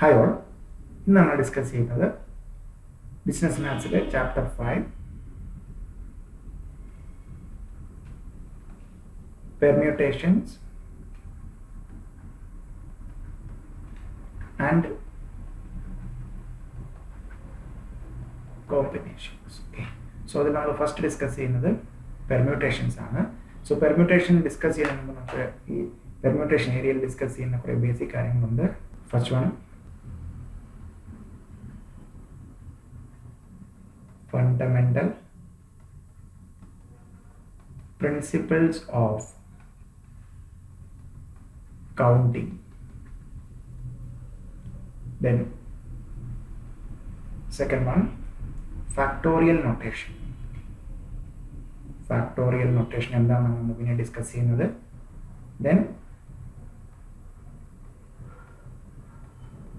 Hi all, ഇന്ന് നമ്മൾ discuss ചെയ്യുന്നത് ബിസിനസ് മാത്സിലെ chapter 5 permutations and combinations. So അതിൽ നമ്മൾ ഫസ്റ്റ് ഡിസ്കസ് ചെയ്യുന്നത് പെർമ്യൂട്ടേഷൻസ് ആണ്. സോ പെർമ്യൂട്ടേഷൻ ഡിസ്കസ് ചെയ്യുന്നതിന് മുമ്പ് നമുക്ക് ഈ പെർമ്യൂട്ടേഷൻ ഏരിയയിൽ ഡിസ്കസ് ചെയ്യുന്ന കുറേ ബേസിക് കാര്യങ്ങളുണ്ട്. First one, fundamental principles of counting. Then second one, factorial notation. Factorial notation എന്താണെന്ന് നമ്മൾ പിന്നെ ഡിസ്കസ് ചെയ്യുന്നത്. Then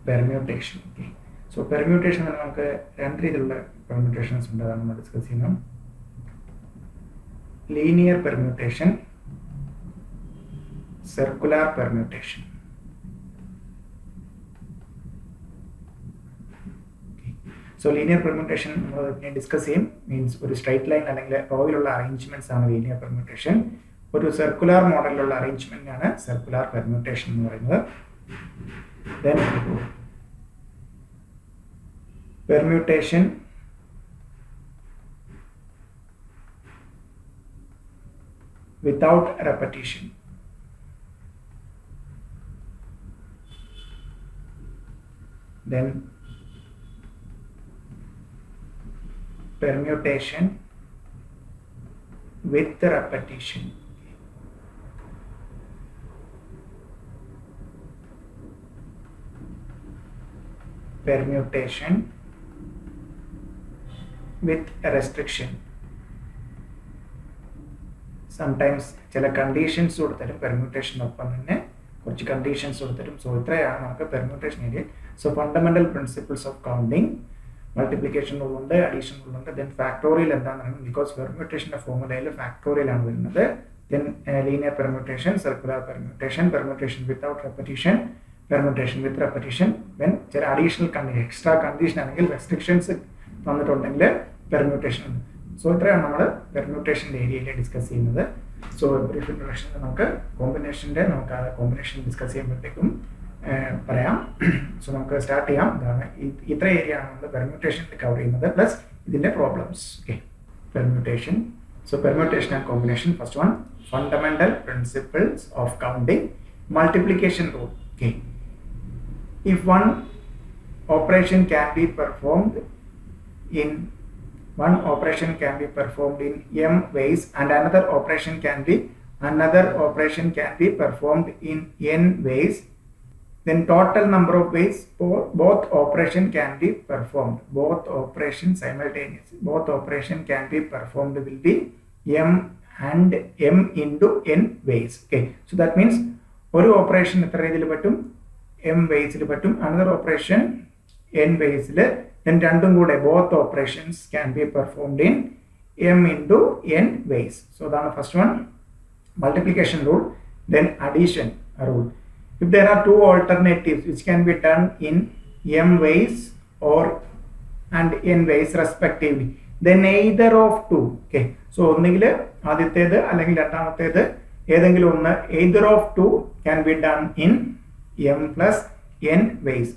permutation. സോ പെർമ്യൂട്ടേഷൻ നമുക്ക് രണ്ട് രീതിയിലുള്ള പെർമ്യൂട്ടേഷൻസ് ഉണ്ട്, അതാണ് നമ്മൾ ഡിസ്കസ് ചെയ്യുന്നത്. Linear permutation, circular permutation. So linear permutation നമ്മൾ ഡിസ്കസ് ചെയ്യും. മീൻസ് ഒരു സ്ട്രൈറ്റ് ലൈൻ അല്ലെങ്കിൽ റോയിലുള്ള അറേഞ്ച്മെന്റ്സ് ആണ് ലീനിയർ പെർമ്യൂട്ടേഷൻ. ഒരു സർക്കുലർ മോഡലിലുള്ള അറേഞ്ച്മെന്റ് ആണ് സർക്കുലർ പെർമ്യൂട്ടേഷൻ എന്ന് പറയുന്നത്. Then permutation without repetition. Then permutation with repetition. Permutation with a restriction. Sometimes ചില കണ്ടീഷൻസ് കൊടുത്തരും പെർമ്യൂട്ടേഷനൊപ്പം തന്നെ കുറച്ച് കണ്ടീഷൻസ് കൊടുത്തരും. സോ ഇത്രയാണ് നമുക്ക് permutation area. So fundamental principles of counting, multiplication rule ഉണ്ട്, അഡീഷൻ റൂൾ ഉണ്ട്. ദെൻ ഫാക്ടോറിയൽ എന്താണെന്ന്, ബിക്കോസ് പെർമ്യൂട്ടേഷന്റെ ഫോർമുലയിൽ ഫാക്ടോറിയൽ ആണ് വരുന്നത്. Then linear permutation, circular permutation, permutation without repetition, permutation with repetition. Then ചില അഡീഷണൽ കണ്ടീഷൻ, എക്സ്ട്രാ കണ്ടീഷൻ ആണെങ്കിൽ restrictions തന്നിട്ടുണ്ടെങ്കിൽ പെർമ്യൂട്ടേഷൻ ഉണ്ട്. സോ ഇത്രയാണ് നമ്മൾ പെർമ്യൂട്ടേഷൻ്റെ ഏരിയയിൽ ഡിസ്കസ് ചെയ്യുന്നത്. സോ ബ്രീഫ് ഇൻട്രൊഡക്ഷനിൽ നമുക്ക് ആ കോമ്പിനേഷൻ ഡിസ്കസ് ചെയ്യുമ്പോഴത്തേക്കും പറയാം. സോ നമുക്ക് സ്റ്റാർട്ട് ചെയ്യാം. ഇതാണ് ഇത്ര ഏരിയ ആണ് നമ്മൾ പെർമ്യൂട്ടേഷനിൽ കവർ ചെയ്യുന്നത്, പ്ലസ് ഇതിൻ്റെ problems. Permutation. So permutation and combination. First one, fundamental principles of counting, multiplication rule. If one operation can be performed in m ways and another operation can be performed in n ways, then total number of ways for both operation can be performed. Both operations simultaneously, both operation can be performed will be m and m into n ways. So that means ഒരു operation എത്ര രീതിയിൽ പറ്റും? m വേസിൽ പറ്റും. Another operation n വേസിൽ. then രണ്ടും കൂടെ both operations can be performed in m into n ways. so അതാണ് first one, multiplication rule. then addition rule. if there are two alternatives which can be done in m ways or and n ways respectively, then either of two. so ഒന്നുകിൽ ആദ്യത്തേത് അല്ലെങ്കിൽ രണ്ടാമത്തേത് ഏതെങ്കിലും ഒന്ന്, either of two can be done in m plus n ways.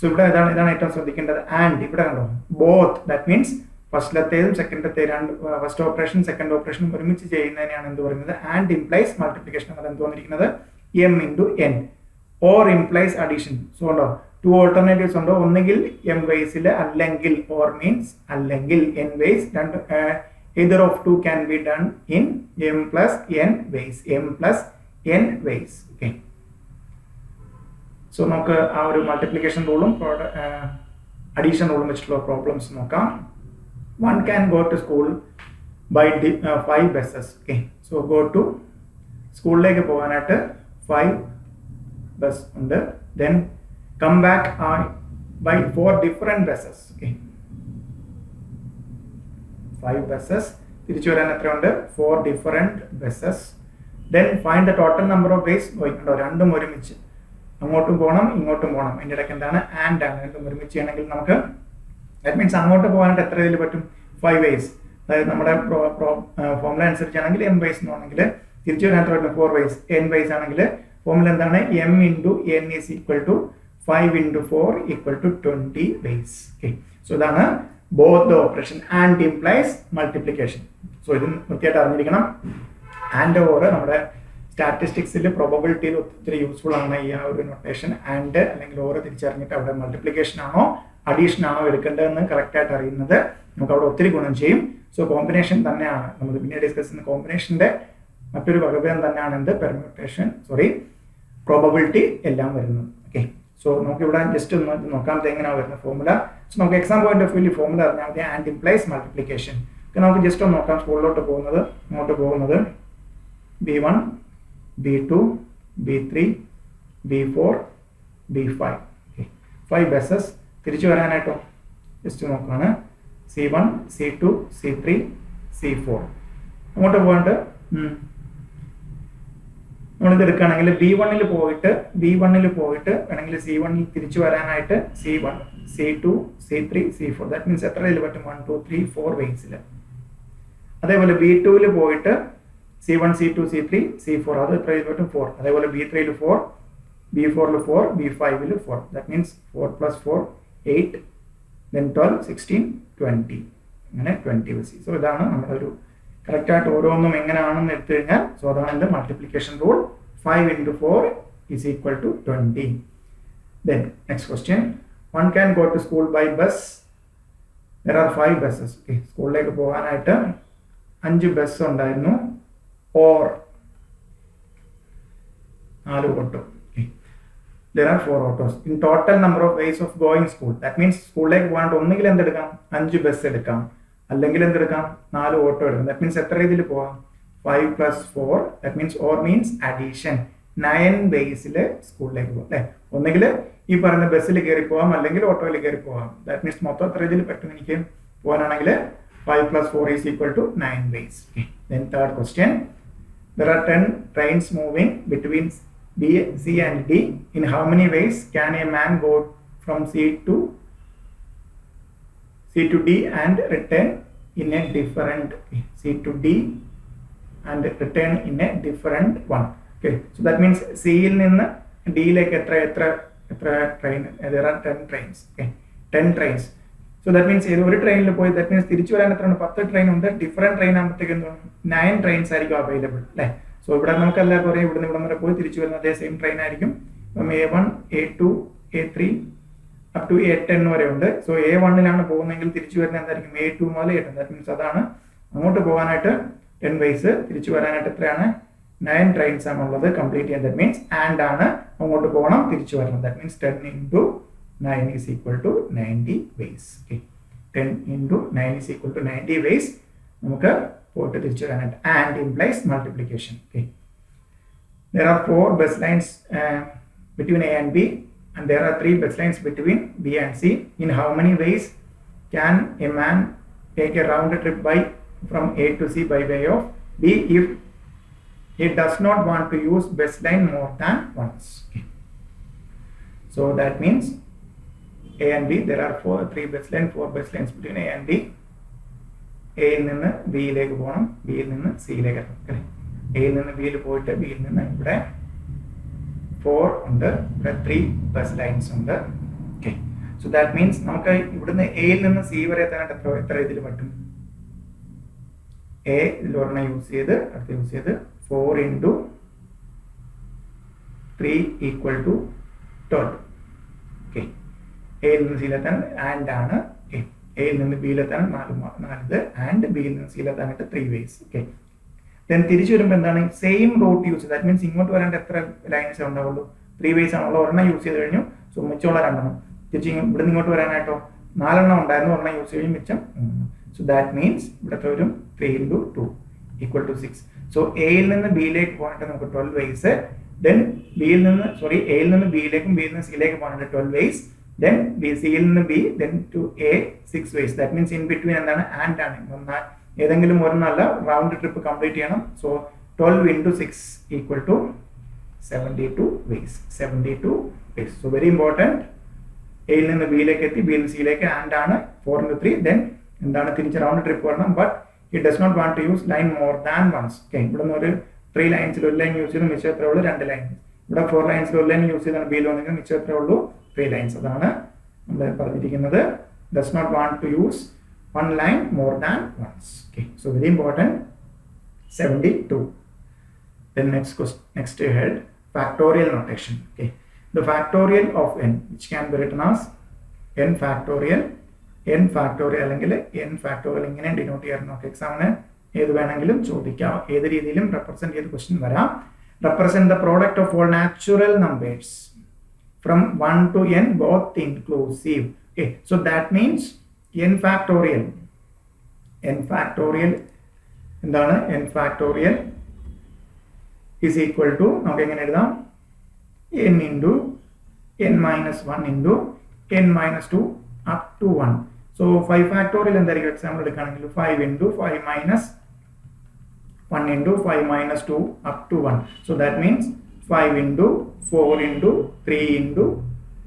So ഇവിടെ ഇതാണ് ഏറ്റവും ശ്രദ്ധിക്കേണ്ടത്. ആൻഡ് ഇവിടെ കണ്ടോ, ബോത്ത്. ദാറ്റ് മീൻസ് ഫസ്റ്റിലത്തേതും സെക്കൻഡത്തേതും, ഫസ്റ്റ് ഓപ്പറേഷൻ സെക്കൻഡ് ഓപ്പറേഷനും ഒരുമിച്ച് ചെയ്യുന്നതിനാണ് എന്ത് പറയുന്നത്? And implies multiplication. അത് എന്ത് വന്നിരിക്കുന്നത്? M into N. Or implies addition. So ഉണ്ടോ, ടു ഓൾട്ടർനേറ്റീവ്സ് ഉണ്ടോ? ഒന്നുകിൽ എം വേസിൽ, അല്ലെങ്കിൽ ഓർ മീൻസ് അല്ലെങ്കിൽ എൻ വേസ്. രണ്ട് either of two can be done in m plus n ways. m plus n ways. So നമുക്ക് ആ ഒരു മൾട്ടിപ്ലിക്കേഷൻ റൂളും അഡീഷൻ റൂളും വെച്ചിട്ടുള്ള പ്രോബ്ലംസ് നോക്കാം. One can go to school by 5 buses. So go to സ്കൂളിലേക്ക് പോകാനായിട്ട് 5 bus ഉണ്ട്. Then come back by 4 different buses. 5 buses. തിരിച്ചു വരാൻ എത്രയുണ്ട്? 4 different buses. Then find the total number of ways. രണ്ടും ഒരുമിച്ച് അങ്ങോട്ടും പോകണം ഇങ്ങോട്ടും പോകണം. അതിൻ്റെ ഇടയ്ക്ക് എന്താണ് ആൻഡ് ആണ്. രണ്ടും ഒരുമിച്ച് ചെയ്യണമെങ്കിൽ നമുക്ക് ദാറ്റ് മീൻസ് അങ്ങോട്ട് പോകാനായിട്ട് എത്ര ഇതിൽ പറ്റും 5 ways. അതായത് നമ്മുടെ ഫോർമുല അനുസരിച്ചാണെങ്കിൽ m ways എന്നാണെങ്കിൽ തിരിച്ചു വരാനായിട്ട് പറ്റും 4 ways. n ways ആണെങ്കിൽ ഫോർമുല എന്താണ് m into n is equal to 5 into 4 equal to 20 ways. Okay. So ഇതാണ് both the operation and implies multiplication. So ഇത് കൃത്യമായിട്ട് അറിഞ്ഞിരിക്കണം. ആൻഡ് ഓർ നമ്മുടെ സ്റ്റാറ്റിസ്റ്റിക്സിൽ പ്രോബബിലിറ്റിയിൽ ഒത്തിരി യൂസ്ഫുൾ ആണ് ഈ ഒരു നൊട്ടേഷൻ. ആൻഡ് അല്ലെങ്കിൽ ഓരോ തിരിച്ചറിഞ്ഞിട്ട് അവിടെ മൾട്ടിപ്ലിക്കേഷൻ ആണോ അഡീഷൻ ആണോ എടുക്കേണ്ടതെന്ന് കറക്റ്റായിട്ട് അറിയുന്നത് നമുക്ക് അവിടെ ഒത്തിരി ഗുണം ചെയ്യും. സോ കോമ്പിനേഷൻ തന്നെയാണ് നമ്മൾ പിന്നെ ഡിസ്കസ് ചെയ്യുന്ന കോമ്പിനേഷൻ്റെ മറ്റൊരു വകഭേദം തന്നെയാണ് എന്ത് പെർമ്യൂട്ടേഷൻ പ്രോബബിലിറ്റി എല്ലാം വരുന്നത്. ഓക്കെ. സോ നമുക്കിവിടെ ജസ്റ്റ് ഒന്ന് നോക്കാമത്തെ എങ്ങനെയാണ് വരുന്ന ഫോർമുല. സോ നമുക്ക് exam point of view formula അറിഞ്ഞാൽ മതി. And implies multiplication. നമുക്ക് ജസ്റ്റ് ഒന്ന് നോക്കാം. സ്കൂളിലോട്ട് പോകുന്നത് അങ്ങോട്ട് പോകുന്നത് B1 B2 B3 B4 B5. 5 buses. തിരിച്ചു വരാനായിട്ടോ ജസ്റ്റ് നോക്കുകയാണ്. C1 C2 C3 C4 അങ്ങോട്ട് പോയിട്ട് നമ്മളിത് എടുക്കുകയാണെങ്കിൽ B1 പോയിട്ട് വേണമെങ്കിൽ C1 തിരിച്ചു വരാനായിട്ട് C1 C2 C3 C4 that means എത്ര ഇതിൽ പറ്റും 1 2 3 4 വെയ്സിൽ. അതേപോലെ B2 പോയിട്ട് C1 C2 C3 C4 അത് എത്ര ഇതിൽ പറ്റും 4. അതേപോലെ B3 4 B4 4 B5 4 that means 4 + 4 8 then 12 16 20 അങ്ങനെ 20 വെച്ച്. സോ ഇതാണ് നമ്മുടെ ഒരു കറക്റ്റായിട്ട് ഓരോന്നും എങ്ങനെയാണെന്ന് എടുത്തു കഴിഞ്ഞാൽ സോ അതാണ് എൻ്റെ multiplication rule. 5 into 4 is equal to 20. Then next question. One can go to school by bus. There are 5 buses. Okay. സ്കൂളിലേക്ക് പോകാനായിട്ട് 5 ബസ് ഉണ്ടായിരുന്നു. Or 4 auto. There are 4 autos. In total number of ways of going school. That means സ്കൂളിലേക്ക് പോകാനായിട്ട് ഒന്നുകിൽ എന്തെടുക്കാം 5 bus എടുക്കാം, അല്ലെങ്കിൽ എന്തെടുക്കാം 4 auto എടുക്കാം. ദാറ്റ് മീൻസ് എത്ര രീതിയിൽ പോവാം 5 + 4 that means or means addition 9 ബേസിൽ സ്കൂളിലേക്ക് പോകാം അല്ലേ. ഒന്നുകിൽ ഈ പറയുന്ന ബസ്സിൽ കയറി പോവാം അല്ലെങ്കിൽ ഓട്ടോയിൽ കയറി പോവാം. ദാറ്റ് മീൻസ് മൊത്തം എത്ര രീതിയിൽ പറ്റും എനിക്ക് പോകാനാണെങ്കിൽ 5 + 4 is equal to 9 ways. Okay. Then third question. There are 10 trains moving between B, C and D. In how many ways can a man go from C to D and return in a different C to D and return in a different one? Okay. So that means C il ninnu D like etra train. There are 10 trains. Okay. 10 trains. So that means ഒരു ട്രെയിനിൽ പോയി that means തിരിച്ചു വരാൻ എത്രയാണ് 10 train ഉണ്ട്. Different train ആകുമ്പോഴത്തേക്ക് എന്താണ് 9 trains ആയിരിക്കും അവൈലബിൾ അല്ലേ. സോ ഇവിടെ നമുക്ക് എല്ലാവർക്കും അറിയാം ഇവിടുന്ന് ഇവിടം വരെ പോയി തിരിച്ചു വരുന്ന അതേ സെയിം ട്രെയിൻ ആയിരിക്കും. ഇപ്പം A1 A2 A3 up to A10 വരെ ഉണ്ട്. സോ A1 പോകുന്നതെങ്കിൽ തിരിച്ചു വരുന്നത് എന്തായിരിക്കും A2 മുതൽ A10. ദാറ്റ് മീൻസ് അതാണ് അങ്ങോട്ട് പോകാനായിട്ട് 10 ways, തിരിച്ചു വരാനായിട്ട് എത്രയാണ് 9 ട്രെയിൻസ് ആണുള്ളത് കംപ്ലീറ്റ് ചെയ്യാൻ. ദാറ്റ് മീൻസ് ആൻഡ് ആണ് അങ്ങോട്ട് പോകണം തിരിച്ചു വരണം. That means 10 into 9 is equal to 90 ways. Okay. 10 into 9 is equal to 90 ways നമുക്ക് പോയിട്ട് തിരിച്ചു വരാനായിട്ട്. And implies multiplication. Okay. There are 4 bus lines between A and B and there are 3 bus lines between B and C. In how many ways can a man take a round trip from A to C by way of B if he does not want to use bus line more than once? Okay. So that means A and B, there are 3 bus lines, 4 bus lines between A and B. A യിൽ നിന്ന് ബിയിലേക്ക് പോകണം, ബിയിൽ നിന്ന് സിയിലേക്ക് എത്തണം. എയിൽ നിന്ന് ബിയിൽ പോയിട്ട് ബിയിൽ നിന്ന് ഇവിടെ 4 ഉണ്ട്, ഇവിടെ 3 ബസ് ലൈൻസ് ഉണ്ട്. ഓക്കെ. സോ ദാറ്റ് മീൻസ് നമുക്ക് ഇവിടുന്ന് എയിൽ നിന്ന് സി വരെ എത്താനായിട്ട് എത്ര ഇതിൽ പറ്റും? എ ഇതിൽ ഒരെണ്ണം യൂസ് ചെയ്ത് അടുത്ത് യൂസ് ചെയ്ത് 4 into 3 equal to 12. ഓക്കെ. എയിൽ നിന്ന് സിയിലെത്താൻ ആൻഡ് ആണ്. എയിൽ നിന്ന് ബിയിലെത്താൻ 4 ആൻഡ് ബിയിൽ നിന്ന് സിയിലെത്താനായിട്ട് 3 ways. ഓക്കെ. ദെൻ തിരിച്ചു വരുമ്പോൾ എന്താണ് സെയിം റൂട്ട് യൂസ് ചെയ്ത് ദാറ്റ് മീൻസ് ഇങ്ങോട്ട് വരാണ്ട് എത്ര ലൈൻസ് ഉണ്ടാവുള്ളൂ 3 ways ആണുള്ള ഒരെണ്ണം യൂസ് ചെയ്ത് കഴിഞ്ഞു. സോ മിച്ചമുള്ള 2 തിരിച്ച് ഇവിടെ നിന്ന് ഇങ്ങോട്ട് വരാനായിട്ടോ 4 ഉണ്ടായിരുന്നു, ഒരെണ്ണം യൂസ് ചെയ്യും, മിച്ചം 3. സോ ദാറ്റ് മീൻസ് ഇവിടുത്തെ ഒരു 3 into 2 equal to 6. സോ എയിൽ നിന്ന് ബിയിലേക്ക് പോകാനായിട്ട് നമുക്ക് 12 ways. ദെൻ എയിൽ നിന്ന് ബിയിലേക്കും ബിയിൽ നിന്ന് സിയിലേക്ക് പോകാനായിട്ട് 12 ways. Then സിയിൽ നിന്ന് B then to A 6 ways. That means in between എന്താണ് ആൻഡ് ആണ്. ഏതെങ്കിലും ഒരെണ്ണമല്ല, റൗണ്ട് ട്രിപ്പ് കംപ്ലീറ്റ് ചെയ്യണം. So 12 into 6 equal to 72 ways. 72 ways. So very important. A in the B like B in C like and 4 into 3. Then in the round trip but it does not want to use line more than once. Okay, but 3 lines line use the mixture 2 lines. But 4 lines line use the B mixture 3 lines. Does not want to use one line more than once. Okay, so very important. 72. Then next head, factorial notation. Okay, the factorial of n, which can be written as n factorial n factorial ഇങ്ങനെ denote ചെയ്യാറുണ്ട്. Okay, എക്സാമിന് ഏത് വേണമെങ്കിലും ചോദിക്കാം, ഏത് രീതിയിലും represent ചെയ്ത question വരാം. Represent the product of all natural numbers from 1 to n both inclusive. Okay, so that means n factorial എന്താണ് n factorial is equal to നമുക്ക് എങ്ങനെ എഴുതാം n into n minus 1 into n minus 2 up to 1. So 5 factorial എന്തായിരിക്കും example എടുക്കുകയാണെങ്കിൽ 5 into 5 minus 1 into 5 minus 2 up to 1. So that means 5 into 4 into 3 into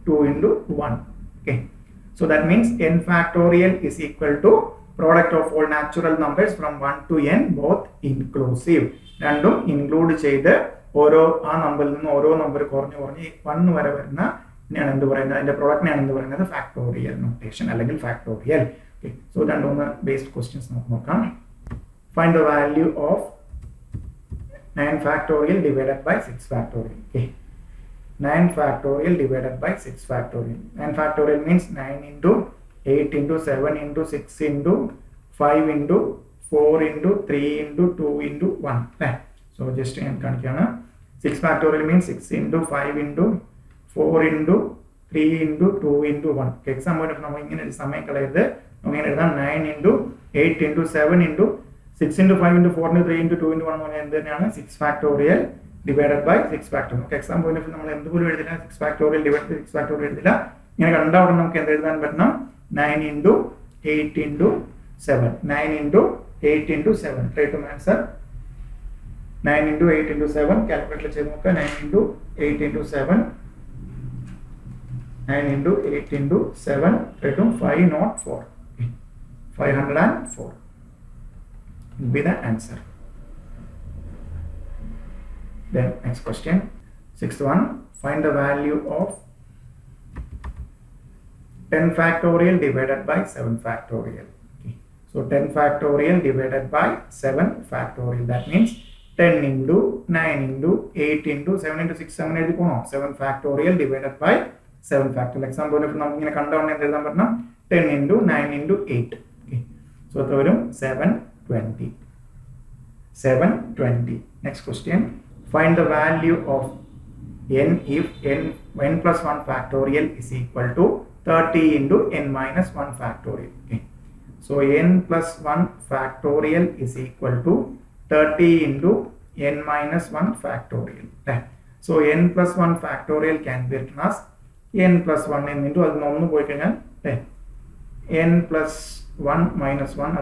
2 into 1. Okay, so that means n factorial is equal to product of all natural numbers from 1 to n both inclusive. രണ്ടും include ചെയ്ത് ഓരോ ആ നമ്പറിൽ നിന്ന് ഓരോ number കുറഞ്ഞ് 1 വരെ വരുന്ന എന്ത് പറയുന്നത് അതിന്റെ പ്രോഡക്റ്റിനെയാണ് എന്ത് പറയുന്നത് ഫാക്ടോറിയൽ നൊട്ടേഷൻ അല്ലെങ്കിൽ ഫാക്ടോറിയൽ. ഓക്കെ, സോ രണ്ടൊന്ന് ബേസ്ഡ് ക്വസ്റ്റ്യൻസ് നമുക്ക് നോക്കാം. Find the value of 9 factorial divided by 6 factorial. Okay, 9 factorial divided by 6 factorial. 9 factorial means 9 into 8 into 7 into 6 into 5 into 4 into 3 into 2 into 1. So just in 6 factorial means 6 into 5 into 4 into 3 into 2 into 1. Okay, example if we ingane samay kalayide namukku edha 9 into 8 into 7 into 6 into 5 into 4 into 3 into 2 into 1 endaneyana 6 factorial divided by 6 factorial. Okay, example if nammal endu polu edutilla 6 factorial divided by 6 factorial edutilla ingane kanda avada namukku endu eduthan pattanam 9 into 8 into 7. 9 into 8 into 7. Try to answer. 9 into 8 into 7. Calculate chedu nokka. 9 into 8 into 7. 9 into 8 into 7. Try to 504. 504 will be the answer. Then next question. Sixth one. Find the value of 10 factorial divided by 7 factorial. Okay. So 10 factorial divided by 7 factorial. That means 10 into 9 into 8 into 7 into 6 7 factorial divided by 7 factorial. Example if we come down and 10 into 9 into 8. Okay. So 720. 720. Next question. Find the value of n if n plus 1 factorial is equal to 30 into n minus 1 factorial. Okay. So n plus 1 factorial is equal to 30 into n minus 1 factorial. So n plus 1 factorial can be written as n plus 1 into n plus 1 minus 1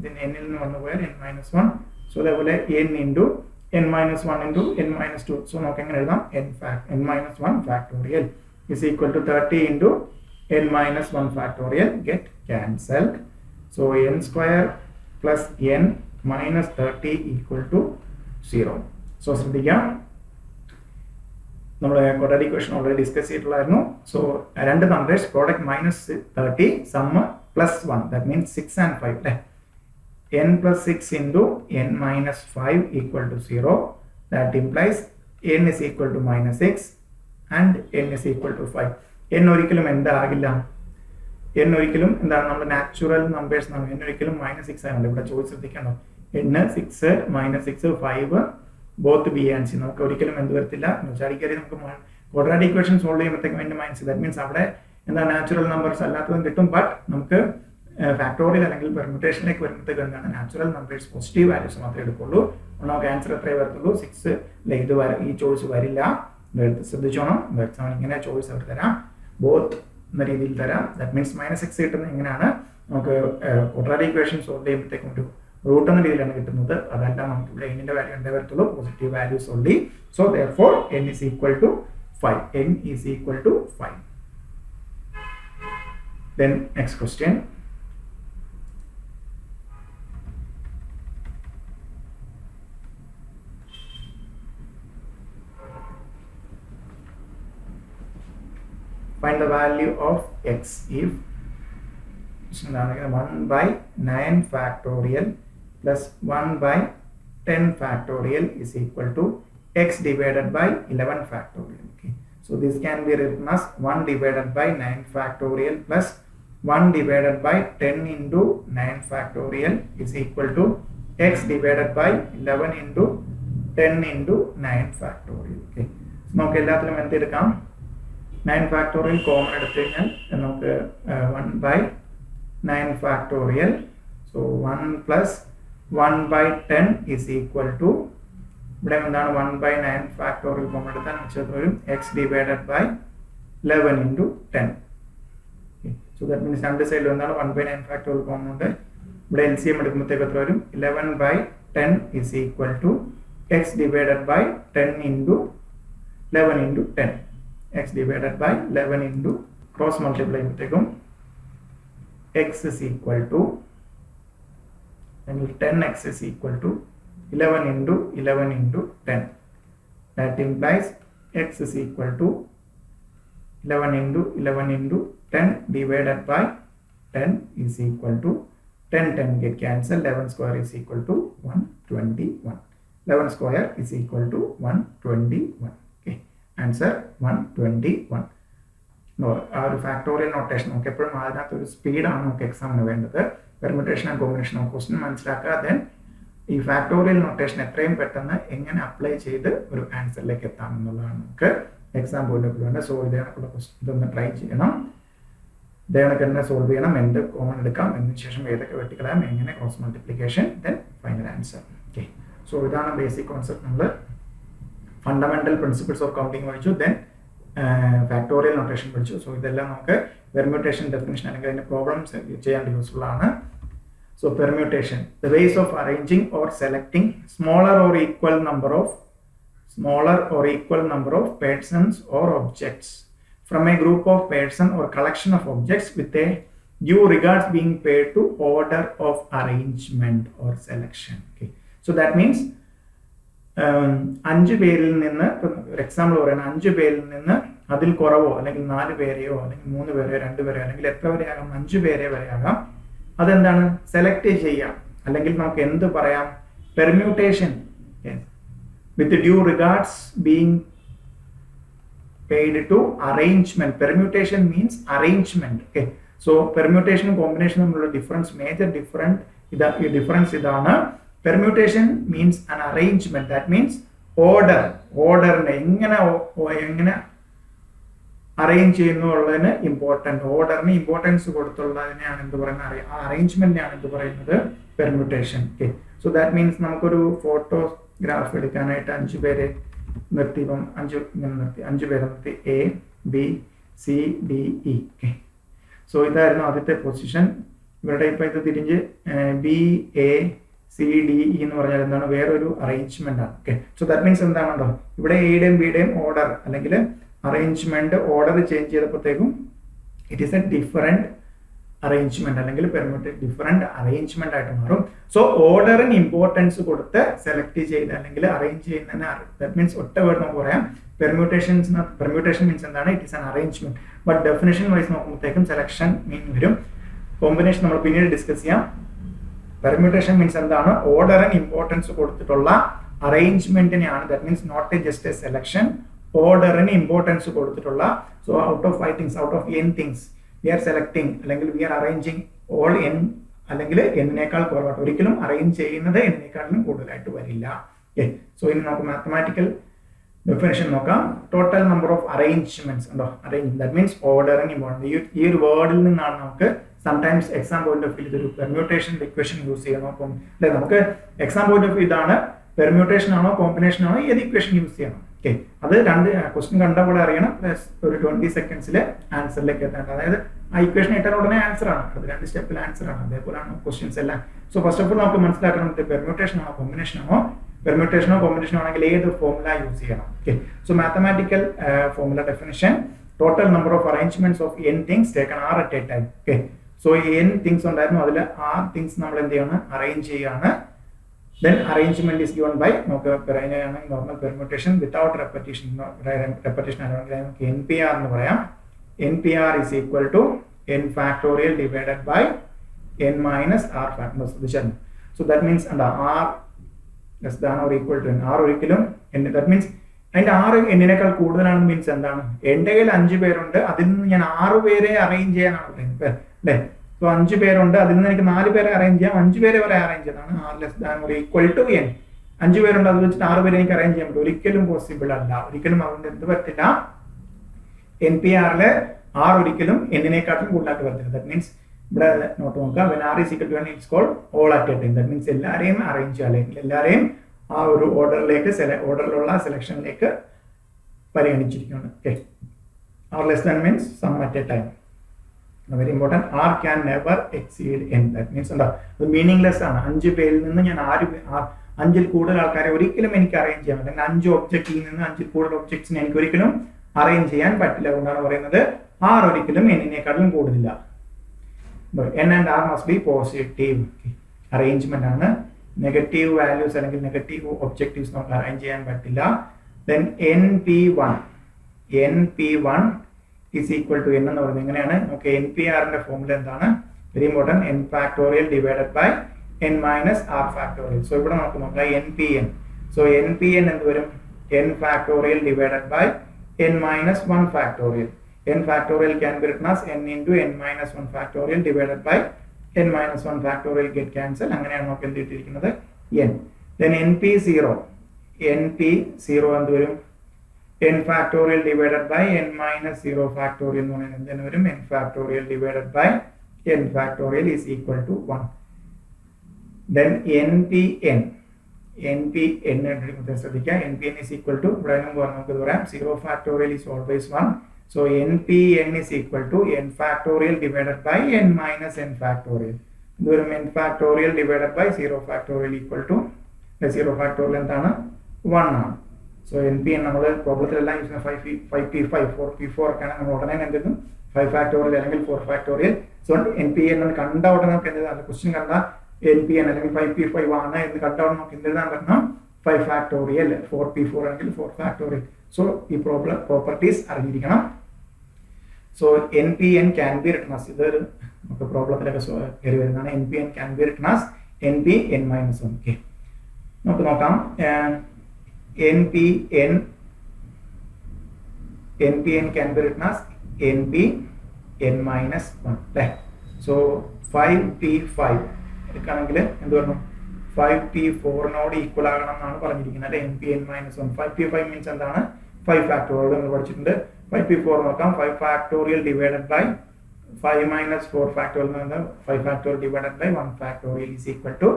then n in 1 n minus 1. So therefore n into n minus 1 into n minus 2. So now n minus 1 factorial is equal to 30 into n minus 1 factorial get cancelled. So n square plus n minus 30 equal to 0. So ശ്രദ്ധിക്കാം, നമ്മൾ quadratic equation already discuss ചെയ്തിട്ടുള്ളായിരുന്നു. So രണ്ട് numbers product minus 30 sum plus 1, that means 6 and 5 അല്ലേ. n plus 6 into n minus 5 equal to 0. That implies n is equal to minus 6 and n is equal to 5. n ഒരിക്കലും എന്താകില്ല, n ഒരിക്കലും എന്താണ് നമ്മുടെ natural numbers ആണ്. n ഒരിക്കലും minus 6 ആണല്ലോ. ഇവിടെ choice ശ്രദ്ധിക്കണം. n 6 minus 6 5 both B and C. നമുക്ക് ഒരിക്കലും എന്ത് വരത്തില്ല അടിക്കറി നമുക്ക് ക്വാഡ്രാറ്റിക് ഇക്വേഷൻ സോൾവ് ചെയ്യുമ്പോഴത്തേക്കും n മൈനസ്, ദാറ്റ് മീൻസ് അവിടെ എന്താ നാച്ചുറൽ നമ്പേഴ്സ് അല്ലാത്തതും കിട്ടും. ബട്ട് നമുക്ക് ഫാക്ടോറിയൽ അല്ലെങ്കിൽ പെർമ്യൂട്ടേഷനിലേക്ക് വരുമ്പോഴത്തേക്ക് എന്താണ് നാച്ചുറൽ നമ്പേഴ്സ് പോസിറ്റീവ് വാല്യൂസ് മാത്രമേ എടുക്കുള്ളൂ. നമുക്ക് ആൻസർ എത്രയേ വരത്തുള്ളൂ, 6 ഇത് ഈ ചോയ്സ് വരില്ല. ശ്രദ്ധിച്ചോണം, എക്സാം ഇങ്ങനെ ചോയ്സ് അവർ തരാം, ബോത്ത് എന്ന രീതിയിൽ തരാം. ദാറ്റ് മീൻസ് -6 കിട്ടുന്നത് എങ്ങനെയാണ് നമുക്ക് ക്വാഡ്രാറ്റിക് ഇക്വേഷൻ സോൾവ് ചെയ്യുമ്പോഴത്തേക്കും റൂട്ട് എന്ന രീതിയിലാണ് കിട്ടുന്നത്. അതല്ല നമുക്ക് ഇവിടെ n ന്റെ വാല്യൂ എന്തേ വരത്തുള്ളൂ, positive values only. So therefore n is equal to 5. n is equal to 5. Then next question. Find the value of x if 1 by 9 factorial plus 1 by 10 factorial is equal to x divided by 11 factorial. Okay. So this can be written as 1 divided by 9 factorial plus 1 divided by 10 into 9 factorial is equal to x divided by 11 into 10 into 9 factorial. Okay. So നമുക്ക് എല്ലാത്തിലും എന്തെടുക്കാം, 9 factorial common എടുത്തു കഴിഞ്ഞാൽ നമുക്ക് 1 by 9 factorial. So 1 plus 1 by 10 is equal to, ഇവിടെ എന്താണ് 1 by 9 factorial common എടുത്താൽ മിച്ചത് വരും x divided by 11 into 10. Okay. So that means രണ്ട് സൈഡിലും എന്താണ് 1 by 9 factorial കോമൺ ഉണ്ട്. ഇവിടെ LCM എടുക്കുമ്പോഴത്തേക്ക് എത്ര വരും, 11 by 10 is equal to x divided by 10 into 11 into 10. x divided by 11 into cross multiply ചെയ്യുമ്പോഴത്തേക്കും x is equal to, and 10x is equal to 11 into 11 into 10. That implies x is equal to 11 into 11 into 10 divided by 10 is equal to 10 get cancelled. 11 square is equal to 121. 11 square is equal to 121. Okay. Answer 121. ആ ഒരു factorial notation നമുക്ക് എപ്പോഴും അതിനകത്ത് ഒരു സ്പീഡാണ് നമുക്ക് എക്സാമിന് വേണ്ടത്. Permutation and combination of question മനസ്സിലാക്കുക. ദെൻ ഈ ഫാക്ടോറിയൽ നൊട്ടേഷൻ എത്രയും പെട്ടെന്ന് എങ്ങനെ അപ്ലൈ ചെയ്ത് ഒരു ആൻസറിലേക്ക് എത്താം എന്നുള്ളതാണ് നമുക്ക് എക്സാം പോയിന്റ് ഓഫ് വ്യൂ വേണ്ടത്. സോ ഇതേക്കുള്ള ക്വസ്റ്റ്യൻ ഇതൊന്ന് ട്രൈ ചെയ്യണം, ഇതേക്ക് തന്നെ സോൾവ് ചെയ്യണം, എന്ത് കോമൺ എടുക്കാം, എന്നതിന് ശേഷം ഏതൊക്കെ വെട്ടിക്കളയാം, എങ്ങനെ cross multiplication, then final answer. Okay. So ഇതാണ് ബേസിക് കോൺസെപ്റ്റ്. നമ്മൾ ഫണ്ടമെന്റൽ പ്രിൻസിപ്പിൾസ് ഓഫ് കൗണ്ടിങ് പഠിച്ചു, ദെൻ ഫാക്ടോറിയൽ നൊട്ടേഷൻ പഠിച്ചു. സോ ഇതെല്ലാം നമുക്ക് പെർമ്യൂട്ടേഷൻ ഡെഫിനിഷൻ അല്ലെങ്കിൽ അതിന്റെ പ്രോബ്ലംസ് ചെയ്യാൻ യൂസ്ഫുൾ ആണ്. So permutation, the ways of arranging or selecting smaller or equal number of persons or ഒബ്ജects from a group of person or collection of objects with a due regards being paid to order of arrangement or selection. Okay. So that means 5 പേരിൽ നിന്ന്, ഒരു example പറയുന്നത് 5 പേരിൽ നിന്ന് അതിൽ കുറവോ അല്ലെങ്കിൽ 4 പേരെയോ അല്ലെങ്കിൽ 3 പേരെയോ 2 പേരെയോ അല്ലെങ്കിൽ എത്ര വരെ ആകാം, 5 പേരെ വരെ ആകാം, അതെന്താണ് സെലക്ട് ചെയ്യാം. അല്ലെങ്കിൽ നമുക്ക് എന്ത് പറയാം, permutation with due regards being paid to arrangement. Permutation means arrangement. Okay. So permutation and combination തമ്മിലുള്ള difference, major difference ഇതാണ്. Permutation means an arrangement. That means orderനെ എങ്ങനെ അറേഞ്ച് ചെയ്യുന്നു ഉള്ളതിന് ഇമ്പോർട്ടൻറ്റ്, ഓർഡറിന് ഇമ്പോർട്ടൻസ് കൊടുത്തുള്ളതിനെയാണ് എന്ത് പറയുന്നത്, അറേഞ്ച്മെന്റിനെയാണ് എന്ത് പറയുന്നത്, permutation. Okay. So that means നമുക്കൊരു ഫോട്ടോഗ്രാഫ് എടുക്കാനായിട്ട് 5 പേരെ നിർത്തി, ഇപ്പം 5 പേരെ നിർത്തി, A B C D E. Okay. So ഇതായിരുന്നു ആദ്യത്തെ പൊസിഷൻ. ഇവരുടെ ഇപ്പം ഇത് തിരിഞ്ഞ് B A C D E എന്ന് പറഞ്ഞാൽ എന്താണ്, വേറൊരു അറേഞ്ച്മെന്റ് ആണ്. ഓക്കെ. സോ ദാറ്റ് മീൻസ് എന്താണല്ലോ, ഇവിടെ എയുടെയും ബിയുടെയും ഓർഡർ അല്ലെങ്കിൽ അറേഞ്ച്മെന്റ് ഓർഡർ ചേഞ്ച് ചെയ്തപ്പോഴത്തേക്കും it is a different arrangement അല്ലെങ്കിൽ ഡിഫറെന്റ് അറേഞ്ച്മെന്റ് ആയിട്ട് മാറും. സോ ഓർഡറിന് ഇമ്പോർട്ടൻസ് കൊടുത്ത് സെലക്ട് ചെയ്ത് അല്ലെങ്കിൽ അറേഞ്ച് ചെയ്യുന്നതിന്, ദാറ്റ് മീൻസ് ഒറ്റ വേർഡ് നമുക്ക് പറയാം പെർമ്യൂട്ടേഷൻ മീൻസ് എന്താണ്, it is an arrangement. But definition wise നോക്കുമ്പോഴത്തേക്കും സെലക്ഷൻ മീൻ വരും. കോമ്പിനേഷൻ നമ്മൾ പിന്നീട് ഡിസ്കസ് ചെയ്യാം. പെർമ്യൂട്ടേഷൻ മീൻസ് എന്താണ്, ഓർഡറിന് ഇമ്പോർട്ടൻസ് കൊടുത്തിട്ടുള്ള അറേഞ്ച്മെന്റിനെയാണ്. That means not just a selection, ഓർഡറിന് ഇമ്പോർട്ടൻസ് കൊടുത്തിട്ടുള്ള. So out of 5 things, out of n things we are selecting അല്ലെങ്കിൽ we are arranging all n അല്ലെങ്കിൽ n-നേക്കാൾ കുറവായിട്ട്, ഒരിക്കലും അറേഞ്ച് ചെയ്യുന്നത് n-നേക്കാളിലും കൂടുതലായിട്ട് വരില്ല. സോ ഇനി നമുക്ക് മാത്തമാറ്റിക്കൽ ഡെഫിനിഷൻ നോക്കാം. ടോട്ടൽ നമ്പർ ഓഫ് അറേഞ്ച്മെന്റ്സ് ഉണ്ടോ, അറേഞ്ച് ദാറ്റ് മീൻസ് ഓർഡറിന് ഇമ്പോർട്ടൻസ്. ഈ ഒരു വേർഡിൽ നിന്നാണ് നമുക്ക് sometimes exam point of view ഇതൊരു പെർമ്യൂട്ടേഷൻ ഇക്വേഷൻ യൂസ് ചെയ്യണം. അപ്പം അല്ലെ നമുക്ക് എക്സാം പോയിന്റ് ഓഫ് വ്യൂ ഇതാണ്, പെർമ്യൂട്ടേഷൻ ആണോ കോമ്പിനേഷൻ ആണോ ഏത് ഇക്വേഷൻ യൂസ് ചെയ്യണം. ഓക്കെ, അത് രണ്ട് ക്വസ്റ്റ്യൻ കണ്ട പോലെ അറിയണം, പ്ലസ് ഒരു 20 സെക്കൻഡ്സിൽ ആൻസറിലേക്ക് എത്തേണ്ടത്. അതായത് ആ ഇക്വേഷൻ ഇട്ടാൽ ഉടനെ ആൻസർ ആണ്, അത് 2 സ്റ്റെപ്പിൽ ആൻസർ ആണ്. അതേപോലെയാണ് ക്വസ്റ്റ്യൻസ് എല്ലാം. സോ ഫസ്റ്റ് ഓഫ് ഓൾ നമുക്ക് മനസ്സിലാക്കണം, പെർമ്യൂട്ടേഷൻ ആണോ കോമ്പിനേഷൻ ആണോ, പെർമ്യൂട്ടേഷനോ കോമ്പിനേഷനോ ആണെങ്കിൽ ഏത് ഫോർമുല യൂസ് ചെയ്യണം. Okay, so mathematical formula definition, total number of arrangements of n things taken r at a time. Okay, so n things ഉണ്ടായിരുന്നു, അതിൽ r തിങ്സ് നമ്മൾ എന്ത് ചെയ്യാണ്, അറേഞ്ച് ചെയ്യാണ്. Then arrangement is given by normal permutation without repetition. Repetition നമുക്ക് NPR എന്ന് പറയാം. NPR is equal to n factorial divided by n minus r factorial. So that means r less than or equal to n. r ഒരിക്കലും n, that means അതിന്റെ r n-നേക്കാൾ കൂടുതലാണെന്ന് means എന്താണ്, എൻ്റെ കയ്യിൽ 5 പേരുണ്ട്, അതിൽ നിന്ന് ഞാൻ 6 പേരെ അറേഞ്ച് ചെയ്യാനാണ് പറയുന്നത് അല്ലേ. സോ 5 പേരുണ്ട്, അതിൽ നിന്ന് എനിക്ക് 4 പേരെ അറേഞ്ച് ചെയ്യാം, 5 പേരെ വരെ അറേഞ്ച് ചെയ്താണ് r less than or equal to n. 5 പേരുണ്ട്, അത് വെച്ചിട്ട് 6 പേരെ എനിക്ക് അറേഞ്ച് ചെയ്യാൻ പറ്റും, ഒരിക്കലും പോസിബിൾ അല്ല, ഒരിക്കലും. അതുകൊണ്ട് എന്ത് പറ്റില്ല, NPR-ല് r ഒരിക്കലും n-നേക്കാട്ടും കൂടുതലായിട്ട് പറ്റില്ല. ദാറ്റ് മീൻസ് ഇവിടെ നോട്ട് നോക്കുക, when r is equal to n it's called all at a time. That means എല്ലാവരെയും അറേഞ്ച് ചെയ്യുക, അല്ലെങ്കിൽ എല്ലാവരെയും ആ ഒരു ഓർഡറിലേക്ക് ഓർഡറിലുള്ള സെലക്ഷനിലേക്ക് പരിഗണിച്ചിരിക്കുകയാണ്. Okay, r less than means sum at a time. Very important, r can never exceed n. That means എന്താ, അത് മീനിങ്ലെസ് ആണ്. 5 പേരിൽ നിന്ന് ഞാൻ 5-ൽ കൂടുതൽ ആൾക്കാരെ ഒരിക്കലും എനിക്ക് അറേഞ്ച് ചെയ്യാൻ പറ്റില്ല. 5 ഒബ്ജക്റ്റിൽ നിന്ന് 5-ൽ കൂടുതൽ ഒബ്ജക്ട്സിനെ എനിക്ക് ഒരിക്കലും അറേഞ്ച് ചെയ്യാൻ പറ്റില്ല. അതുകൊണ്ടാണ് പറയുന്നത് r ഒരിക്കലും n-നേക്കാളും കൂടുതലില്ല. n and r must be positive arrangement ആണ്. നെഗറ്റീവ് വാല്യൂസ് അല്ലെങ്കിൽ നെഗറ്റീവ് ഒബ്ജക്റ്റീവ്സ് നമുക്ക് അറേഞ്ച് ചെയ്യാൻ പറ്റില്ല. Then np1 is equal to n എന്ന് പറയുന്നത് എങ്ങനെയാണ്, നമുക്ക് NPR-ന്റെ ഫോർമുല എന്താണ്, very important, n factorial divided by n minus r factorial. So ഇവിടെ നമുക്ക് നോക്കാം npn. സോ npn എന്ത് വരും, n factorial divided by n minus 1 factorial. n factorial can be written as n into n minus 1 factorial divided by n minus 1 factorial get cancel. അങ്ങനെയാണ് നമുക്ക് എന്ത് കിട്ടിയിരിക്കുന്നത്, n. Then np0 എന്ത് വരും, n factorial divided by n minus 0 factorial എന്ന് പറയുന്നത് എന്തിനു വരും, n factorial divided by n factorial is equal to 1. Then npn ശ്രദ്ധിക്കുക, npn is equal to ഇവിടെ നമുക്ക് പറയാം 0 factorial is always 1. So npn is equal to n factorial divided by n minus n factorial. ഇത് വരും n factorial divided by 0 factorial equal to 0 factorial എന്താണ്, 1 ആണ്. So npn നമ്മൾ പ്രോബ്ലത്തിലെല്ലാം use ചെയ്യുന്ന 5p5 4p4 ഒക്കെയാണ്. നമ്മൾ ഉടനെ എന്ത് ചെയ്യും, 5 ഫാക്ടോറിയൽ അല്ലെങ്കിൽ 4 ഫാക്ടോറിയൽ. സോ npn എന്ന് കണ്ട ഉടനെ നമുക്ക് എന്ത് ചെയ്താൽ, ക്വസ്റ്റ്യൻ കണ്ട npn അല്ലെങ്കിൽ 5p5 ആണ് എന്ന് കണ്ട ഉടനെ നമുക്ക് എന്ത് എഴുതാൻ പറ്റണം, 5 ഫാക്ടോറിയൽ, 4p4 ആണെങ്കിൽ 4 ഫാക്ടോറിയൽ. സോ ഈ പ്രോപ്പർട്ടീസ് അറിഞ്ഞിരിക്കണം. So npn can be written as, ഇതൊരു നമുക്ക് പ്രോബ്ലത്തിലൊക്കെ കയറി വരുന്നതാണ്, npn can be written as npn -1. Okay, നമുക്ക് നോക്കാം. npn can be written as npn minus 1 അല്ലേ. സോ 5p5 എടുക്കുകയാണെങ്കിൽ എന്ത് പറഞ്ഞു, 5p4നോട് ഈക്വൽ ആകണം എന്നാണ് പറഞ്ഞിരിക്കുന്നത് അല്ലെ, npn -1. 5p5 മീൻസ് എന്താണ്, 5 ഫാക്ടോറിയൽ നമ്മൾ പഠിച്ചിട്ടുണ്ട്. 5p4 നോക്കാം, 5 factorial divided by 5 minus 4 factorial 5 factorial divided by 1 factorial is equal to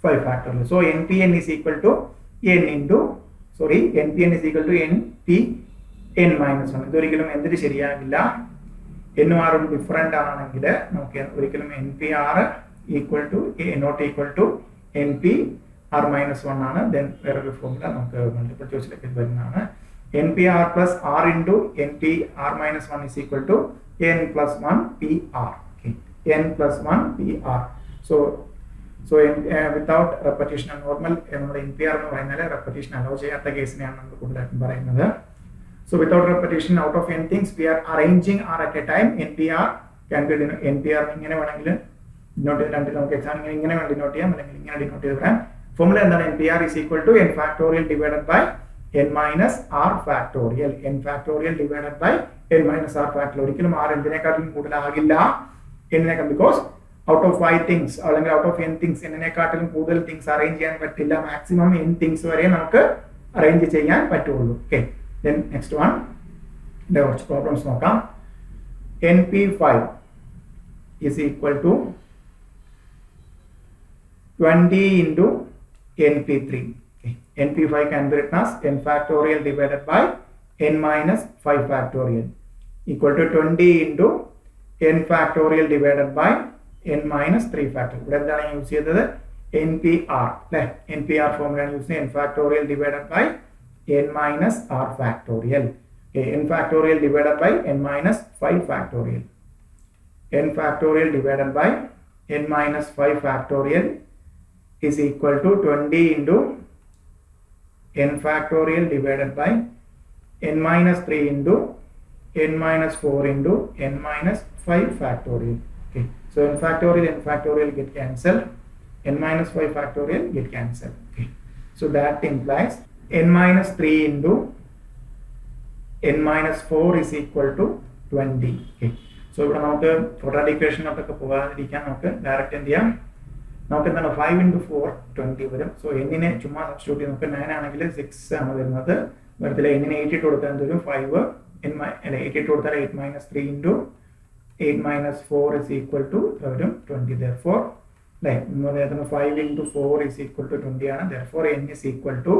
5 factorial. So npn is equal to npn is equal to npn minus 1. ഇതൊരിക്കലും എന്തിന് ശരിയാകില്ല, എന്നും ആറും ഡിഫറെൻ്റ് ആണെങ്കിൽ നമുക്ക് ഒരിക്കലും npr equal to not equal to npr -1 ആണ്. Then വേറൊരു formula നമുക്ക് മൾട്ടിപ്പിൾ ചോയ്സിലേക്ക് വരുന്നതാണ്, npr plus r into npr -1 is equal to n plus 1 pr. n plus 1 pr. So without repetition and normal നമ്മുടെ npr എന്ന് പറയുന്നത് repetition allow ചെയ്യാത്ത കേസിനെയാണ് നമ്മൾ കൂടുതലായിട്ടും പറയുന്നത്. So without repetition, out of n things we are arranging r at a time. npr can be npr ഇങ്ങനെ വേണമെങ്കിൽ denote ചെയ്തിട്ട് നമുക്ക് എക്സാം ഇങ്ങനെ വേണം ഡിനോട്ട് ചെയ്യാം, അല്ലെങ്കിൽ ഇങ്ങനെ ഡിനോട്ട് ചെയ്ത് പറയാം. ഫോർമുല എന്താണ്, npr is equal to n factorial divided by n minus r factorial. n factorial divided by n minus r factorial. ഒരിക്കലും r എന്തിനേക്കാളും കൂടുതലാകില്ല എന്നതിനേക്കാൾ, ബിക്കോസ് ഔട്ട് ഓഫ് 5 തിങ്സ് അല്ലെങ്കിൽ ഔട്ട് ഓഫ് n തിങ്സ് എന്നതിനെക്കാട്ടിലും കൂടുതൽ things arrange ചെയ്യാൻ പറ്റില്ല. Maximum n things വരെ നമുക്ക് arrange ചെയ്യാൻ പറ്റുള്ളൂ. ഓക്കെ, ദെൻ നെക്സ്റ്റ് വൺ, കുറച്ച് പ്രോബ്ലംസ് നോക്കാം. np5 is equal to 20 into np3. np5 can be written as n factorial divided by n minus 5 factorial equal to 20 into n factorial divided by n minus 3 factorial. ഇവിടെ എന്താണ് use ചെയ്തത് npr അല്ലേ npr ഫോർമുലയാണ് use ചെയ്യുന്നത് n factorial divided by n minus r factorial. Okay, n factorial divided by n minus 5 factorial. n factorial divided by n minus 5 factorial is equal to 20 into n factorial divided by n minus 3 into n minus 4 into n minus 5 factorial. Okay, so n factorial get cancelled, n minus 5 factorial get cancelled. Okay, so that implies n minus 3 into n minus 4 is equal to 20. Okay, so ഇവിടെ നമുക്ക് quadratic equation ഒക്കെ പോകാതിരിക്കാൻ നമുക്ക് direct എന്ത് ചെയ്യാം നമുക്ക് എന്താണ് 5 into 4 20 വരും. സോ എന്നിനെ ചുമ്മാ സബ്സ്റ്റിറ്റ്യൂട്ട് ചെയ്ത് നമുക്ക് 9 ആണെങ്കിൽ 6 ആണ് വരുന്നത്. വരത്തില്ല എന്നിനെ 8 ഇട്ട് കൊടുത്താൽ എന്ത് വരും 5 അല്ല 8 ഇട്ട് കൊടുത്താൽ 8 minus 3 into 8 minus 4 is equal to വരും 20. therefore അല്ലേ എന്ന് പറയുന്നത് 5 into 4 is equal to 20 ആണ്. therefore n is equal to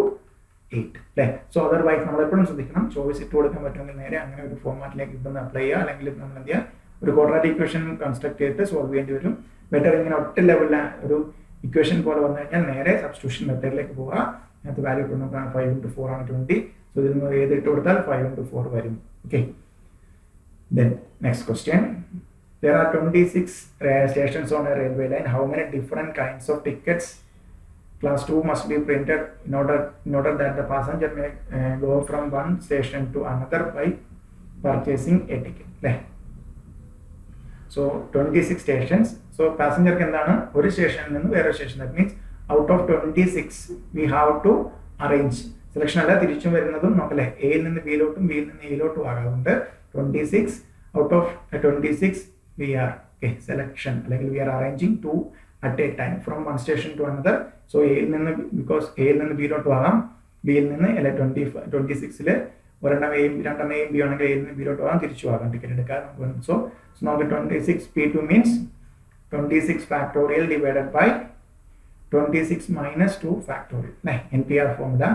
8 അല്ലേ. സോ അതർവൈസ് നമ്മൾ എപ്പോഴും ശ്രദ്ധിക്കണം ചോയ്സ് ഇട്ട് കൊടുക്കാൻ പറ്റുമെങ്കിൽ നേരെ അങ്ങനെ ഒരു ഫോർമാറ്റിലേക്ക് ഇതൊന്ന് അപ്ലൈ ചെയ്യുക, അല്ലെങ്കിൽ നമ്മൾ എന്ത് ചെയ്യുക ഒരു ക്വാഡ്രാറ്റിക് ഇക്വേഷൻ കൺസ്ട്രക്ട് ചെയ്തിട്ട് സോൾവ് ചെയ്യേണ്ടി വരും. ബെറ്റർ ഇങ്ങനെ ഒറ്റ ലെവലിൽ ഒരു ഇക്വേഷൻ പോലെ വന്നു കഴിഞ്ഞാൽ നേരെ സബ്സ്റ്റിറ്റ്യൂഷൻ മെത്തേഡിലേക്ക് പോവുക. അതിനകത്ത് വാല്യൂ ഇട്ട് നോക്കാം 5 into 4 ആണ് 20. സോ ഇതിൽ നിന്ന് ഏത് ഇട്ട് കൊടുത്താൽ 5 into 4 വരും. Okay, then next question. There are 26 stations on a railway line. How many different kinds of tickets class 2 must be printed in order that the passenger may go from one station to another by purchasing a ticket? So 26 stations. So passenger എന്താണ് ഒരു സ്റ്റേഷനിൽ നിന്ന് വേറെ station. that means out of 26 we have to arrange. Selection അല്ല തിരിച്ചും വരുന്നതും നോക്കല്ലേ എയിൽ നിന്ന് ബിയിലോട്ടും ബിയിൽ നിന്ന് എയിലോട്ടും ആകാറുണ്ട്. 26 out of 26 we are selection അല്ലെങ്കിൽ we are arranging two at a time from one station to another. so എയിൽ നിന്ന് because എയിൽ നിന്ന് ബിയിലോട്ട് ആകാം, ബിയിൽ നിന്ന് അല്ലെ 26ൽ ഒരെണ്ണം എയും രണ്ടെണ്ണം എയും ബി ആണെങ്കിൽ എയിൽ നിന്ന് ബിയിലോട്ട് ആകാം, തിരിച്ചു ആകാം ടിക്കറ്റ് എടുക്കാൻ നമുക്ക്. സോ നമുക്ക് 26 P2 means 26 factorial divided by 26 minus 2 factorial. NPR formula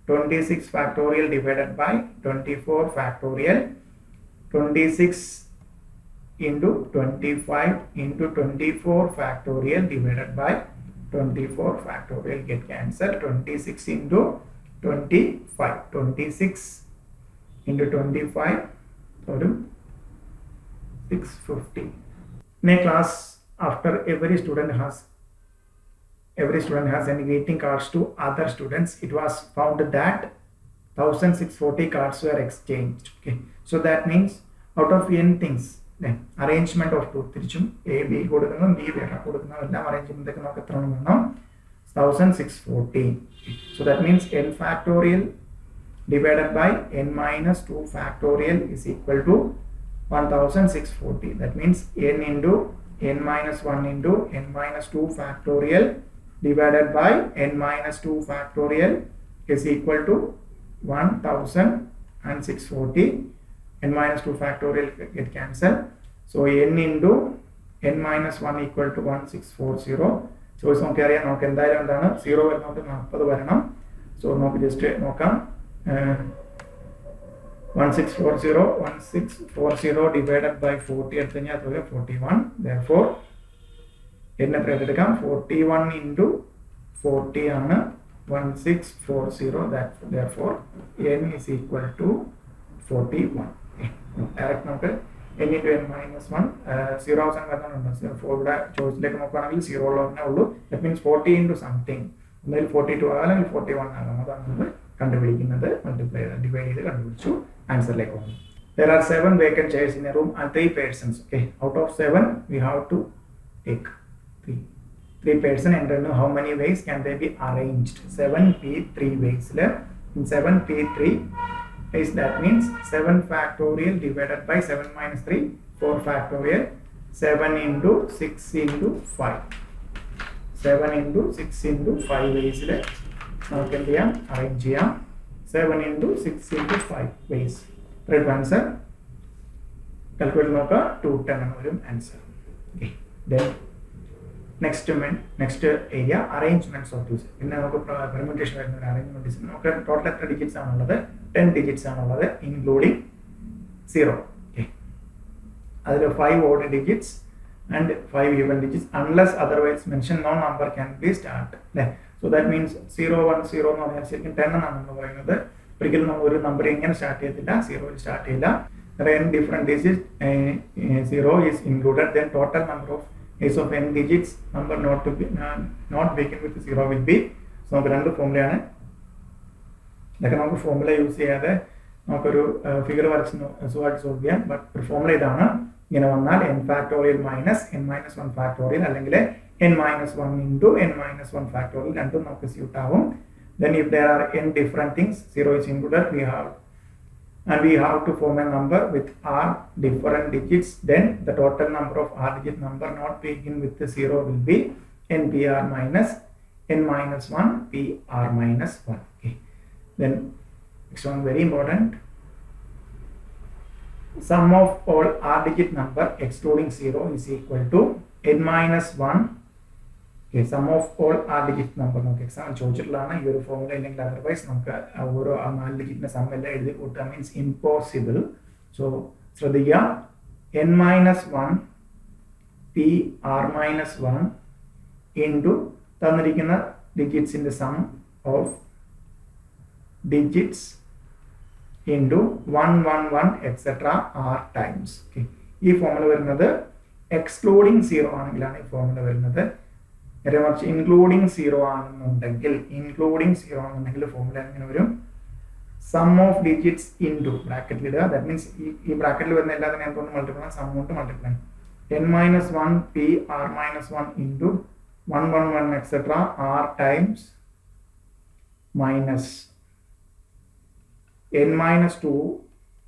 26 factorial divided by 24 factorial. 26 into 25 into 24 factorial divided by 24 factorial get cancelled. 26 into 25, 26 into 25 650. In a class, after every student has sent greeting cards to other students, it was found that 1640 cards were exchanged. Okay, so that means out of n things, arrangement of two, തിരിച്ചും a b കൊടുക്കുന്നു b വേറെ കൊടുക്കുന്നു എല്ലാം arrangement ഒക്കെ നമുക്ക് എത്ര എണ്ണം 1640. so that means n factorial divided by n minus 2 factorial is equal to 1640. that means n into n minus 1 into n minus 2 factorial divided by n minus 2 factorial is equal to 1640. n minus 2 factorial get cancelled. so n into n minus 1 equal to 1640. Choice നോക്കിയറിയാം നമുക്ക് എന്തായാലും എന്താണ് 0 വരുന്നത് 40 വരണം. So നമുക്ക് just നോക്കാം 1640 divided by 40 എടുത്തു കഴിഞ്ഞാൽ 41. therefore n എത്ര എടുക്കാം 41 into 40 ആണ് 1640. therefore n is equal to 41. Direct നമുക്ക് n into n minus 1 0 അവസാനം വരുന്നുണ്ട്. 4 ഇവിടെ ചോയ്സിലേക്ക് നോക്കുകയാണെങ്കിൽ 0 ഉള്ളതന്നെ ഉള്ളൂ. that means 40 into something, ഒന്നുകിൽ 42 ആകാം അല്ലെങ്കിൽ 41 ആകാം. അതാണ് നമ്മൾ കണ്ടുപിടിക്കുന്നത്. മൾട്ടിപ്ലൈ ഡിവൈഡ് ചെയ്ത് കണ്ടുപിടിച്ചു ആൻസറിലേക്ക് വന്നു. there are 7 vacant chairs in a room and 3 persons. okay, out of 7 we have to take 3 person and then how many ways can they be arranged? 7p3 ways. in 7p3 is that means 7 factorial divided by 7 minus 3 4 factorial. 7 into 6 into 5 7 into 6 into 5 ways നമുക്ക് എന്ത് ചെയ്യാം arrange ചെയ്യാം. 7 into 6 into 5 ways. Right answer calculate നോക്കുക 210 എന്ന് വരും answer. then next area arrangements of digits. പിന്നെ നമുക്ക് permutation വരുന്ന ഒരു അറേഞ്ച്മെന്റ്. നമുക്ക് ടോട്ടൽ എത്ര ഡിജിറ്റ്സ് ആണുള്ളത്? 10 ഡിജിറ്റ്സ് ആണുള്ളത്, ഇൻക്ലൂഡിങ് 0. അതിൽ 5 odd digits and 5 even digits. Unless otherwise mentioned, no number can be started. So that means 0 1 0 എന്ന് പറഞ്ഞാൽ ശരിക്കും 10 എന്നാണ് നമ്മൾ പറയുന്നത്. ഒരിക്കലും നമ്മൾ ഒരു നമ്പർ എങ്ങനെ സ്റ്റാർട്ട് ചെയ്തില്ല, 0 സ്റ്റാർട്ട് ചെയ്യില്ല. N different digits, 0 is included. Then total number of is of n digits, number not begin with 0 will be. So നമുക്ക് രണ്ട് ഫോർമുലയാണ്. ഇതൊക്കെ നമുക്ക് ഫോർമുല യൂസ് ചെയ്യാതെ നമുക്കൊരു ഫിഗർ വരച്ച് സുഖമായിട്ട് സോൾവ് ചെയ്യാം. ബട്ട് ഒരു ഫോർമുല ഇതാണ്. ഇങ്ങനെ വന്നാൽ n factorial minus n minus 1 factorial, അല്ലെങ്കിൽ n minus 1 into n minus 1 factorial, രണ്ടും നമുക്ക് സ്യൂട്ട് ആവും. Then if there are n different things, 0 is included, we have to form a number with r different digits. Then the total number of r digit number not begin with the 0 will be npr minus n minus 1 pr minus 1. Okay. Then next one, very important. Sum of all r digit number excluding 0 is equal to n minus 1. Okay, sum of all r digit number നമുക്ക് exam ചോദിച്ചിട്ടുള്ളതാണ്. ഈ ഒരു formula അല്ലെങ്കിൽ otherwise നമുക്ക് ഓരോ 4 ഡിജിറ്റിന്റെ some എല്ലാം എഴുതി കൂട്ടുക means impossible. So ശ്രദ്ധിക്കുക, n minus 1 P R minus 1 into തന്നിരിക്കുന്ന ഡിജിറ്റ്സിന്റെ sum of digits into 1 1 1 etcetera R times. Okay, ഈ ഫോർമുല വരുന്നത് എക്സ്ക്ലൂഡിങ് 0 ആണെങ്കിലാണ് ഈ ഫോർമുല വരുന്നത്. നേരെ മറിച്ച് ഇൻക്ലൂഡിങ് 0 ആണെന്നുണ്ടെങ്കിൽ ഫോർമുല എങ്ങനെ വരും? സം ഓഫ് ഡിജിറ്റ്സ് ഇൻറ്റു ബ്രാക്കറ്റിൽ ഇടുക. ദാറ്റ് മീൻസ് ഈ ബ്രാക്കറ്റിൽ വരുന്ന എല്ലാത്തിനും എന്തുകൊണ്ട് മൾട്ടിപ്ലൈ? സം കൊണ്ട് multiply. n minus 1 P R minus 1 into 1 1 1 etcetera R times minus n minus 2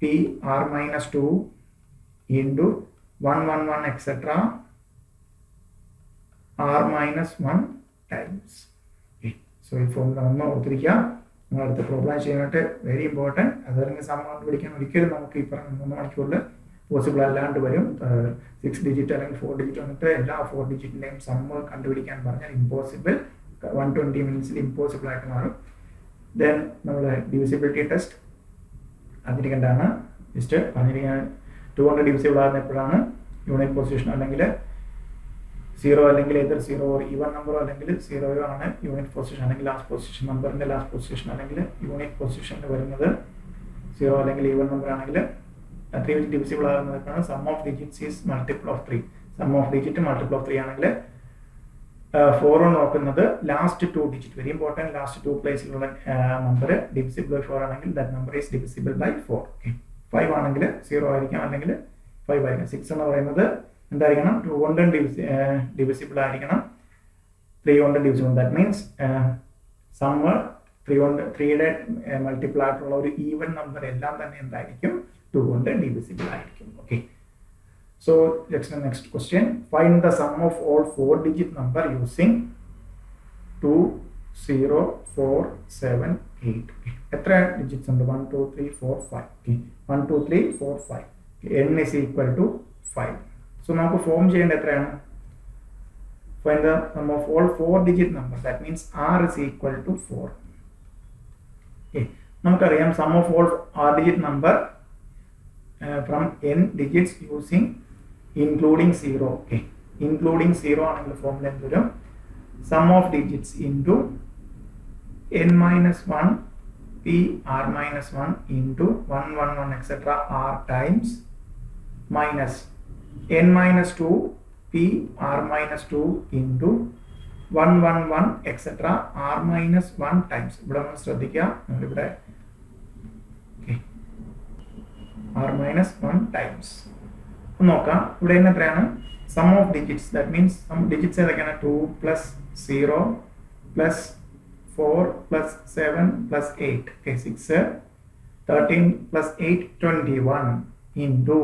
P R minus 2 into 1 1 1 etcetera r minus 1 times. Okay. So ഈ formula ഒന്ന് ഓർത്തിരിക്കുക. നമ്മൾ അടുത്ത പ്രോബ്ലം ചെയ്യാനായിട്ട് വെരി ഇമ്പോർട്ടൻറ്റ്. അതല്ലെങ്കിൽ സം കണ്ടുപിടിക്കാൻ ഒരിക്കലും നമുക്ക് ഈ പറഞ്ഞ 3 മണിക്കൂറിൽ പോസിബിൾ അല്ലാണ്ട് വരും. 6 ഡിജിറ്റ് അല്ലെങ്കിൽ 4 ഡിജിറ്റ് വന്നിട്ട് എല്ലാ 4 ഡിജിറ്റിൻ്റെയും സമ്മ് കണ്ടുപിടിക്കാൻ പറഞ്ഞാൽ ഇമ്പോസിബിൾ. 120 മിനിറ്റ്സിൽ ഇമ്പോസിബിൾ ആയിട്ട് മാറും. ദെൻ നമ്മൾ ഡിവിസിബിലിറ്റി ടെസ്റ്റ് അറിഞ്ഞിരിക്കേണ്ടതാണ്. ജസ്റ്റ് പറഞ്ഞിരിക്കാൻ 200 ഡിവിസിബിൾ ആകുന്ന എപ്പോഴാണ്? യൂണിറ്റ് പൊസിഷൻ അല്ലെങ്കിൽ 0 അല്ലെങ്കിൽ ഏതൊരു 0 ഈവൻ നമ്പറോ അല്ലെങ്കിൽ 0 ആണ് യൂണിറ്റ് പൊസിഷൻ, അല്ലെങ്കിൽ ലാസ്റ്റ് പൊസിഷൻ നമ്പറിന്റെ ലാസ്റ്റ് പൊസിഷൻ അല്ലെങ്കിൽ യൂണിറ്റ് പൊസിഷനിൽ വരുന്നത് 0 അല്ലെങ്കിൽ ഈവൻ നമ്പർ ആണെങ്കിൽ 3 വെച്ച് ഡിവിസിബിൾ ആകുന്നതാണ്. Sum of digits is multiple of 3. Sum of digit multiple of 3 ആണെങ്കിൽ 4 നോക്കുന്നത് last 2 digit, very important. Last 2 പ്ലേസിലുള്ള നമ്പർ ഡിവിസിബിൾ ബൈ 4 ആണെങ്കിൽ that number is divisible by 4. Okay, 5 ആണെങ്കിൽ 0 ആയിരിക്കാം അല്ലെങ്കിൽ 5 ആയിരിക്കും. 6 എന്ന് പറയുന്നത് എന്തായിരിക്കണം? 2 കൊണ്ട് ഡിവിസിബിൾ ആയിരിക്കണം, 3 കൊണ്ട് ഡിവിസിബിൾ. ദാറ്റ് മീൻസ് സമ്മ് 3യുടെ മൾട്ടിപ്പിൾ ആയിട്ടുള്ള ഒരു ഈവൻ നമ്പർ എല്ലാം തന്നെ എന്തായിരിക്കും? 2 കൊണ്ട് ഡിവിസിബിൾ ആയിരിക്കും. Okay, so next question. Find the sum of all 4 digit number using 2 0 4 7 8. എത്ര ഡിജിറ്റ്സ് ഉണ്ട്? 1 2 3 4 5. 1 2 3 4 5. n is equal to 5. So നമുക്ക് ഫോം ചെയ്യേണ്ട എത്രയാണ്? Find the sum of all 4 digit numbers. That means r is equal to 4. Okay. നമുക്കറിയാം sum of all r digit number from n digits using including 0. Okay. Including 0 ആണെങ്കിൽ formula എന്ത് വരും? Sum of digits into n minus 1 p r minus 1 into 1 1 1 etc. r times minus n minus 2 p r minus 2 into 1 1 1 etc. r minus 1 times. ഇവിടെ നമ്മൾ ശ്രദ്ധിക്കുക, നമ്മളിവിടെ r minus 1 times നോക്കാം. ഇവിടെ എത്രയാണ്? Sum of digits. That means sum digits ഏതൊക്കെയാണ്? 2 plus 0 plus 4 plus 7 plus 8. Okay, 6 13 plus 8 21 into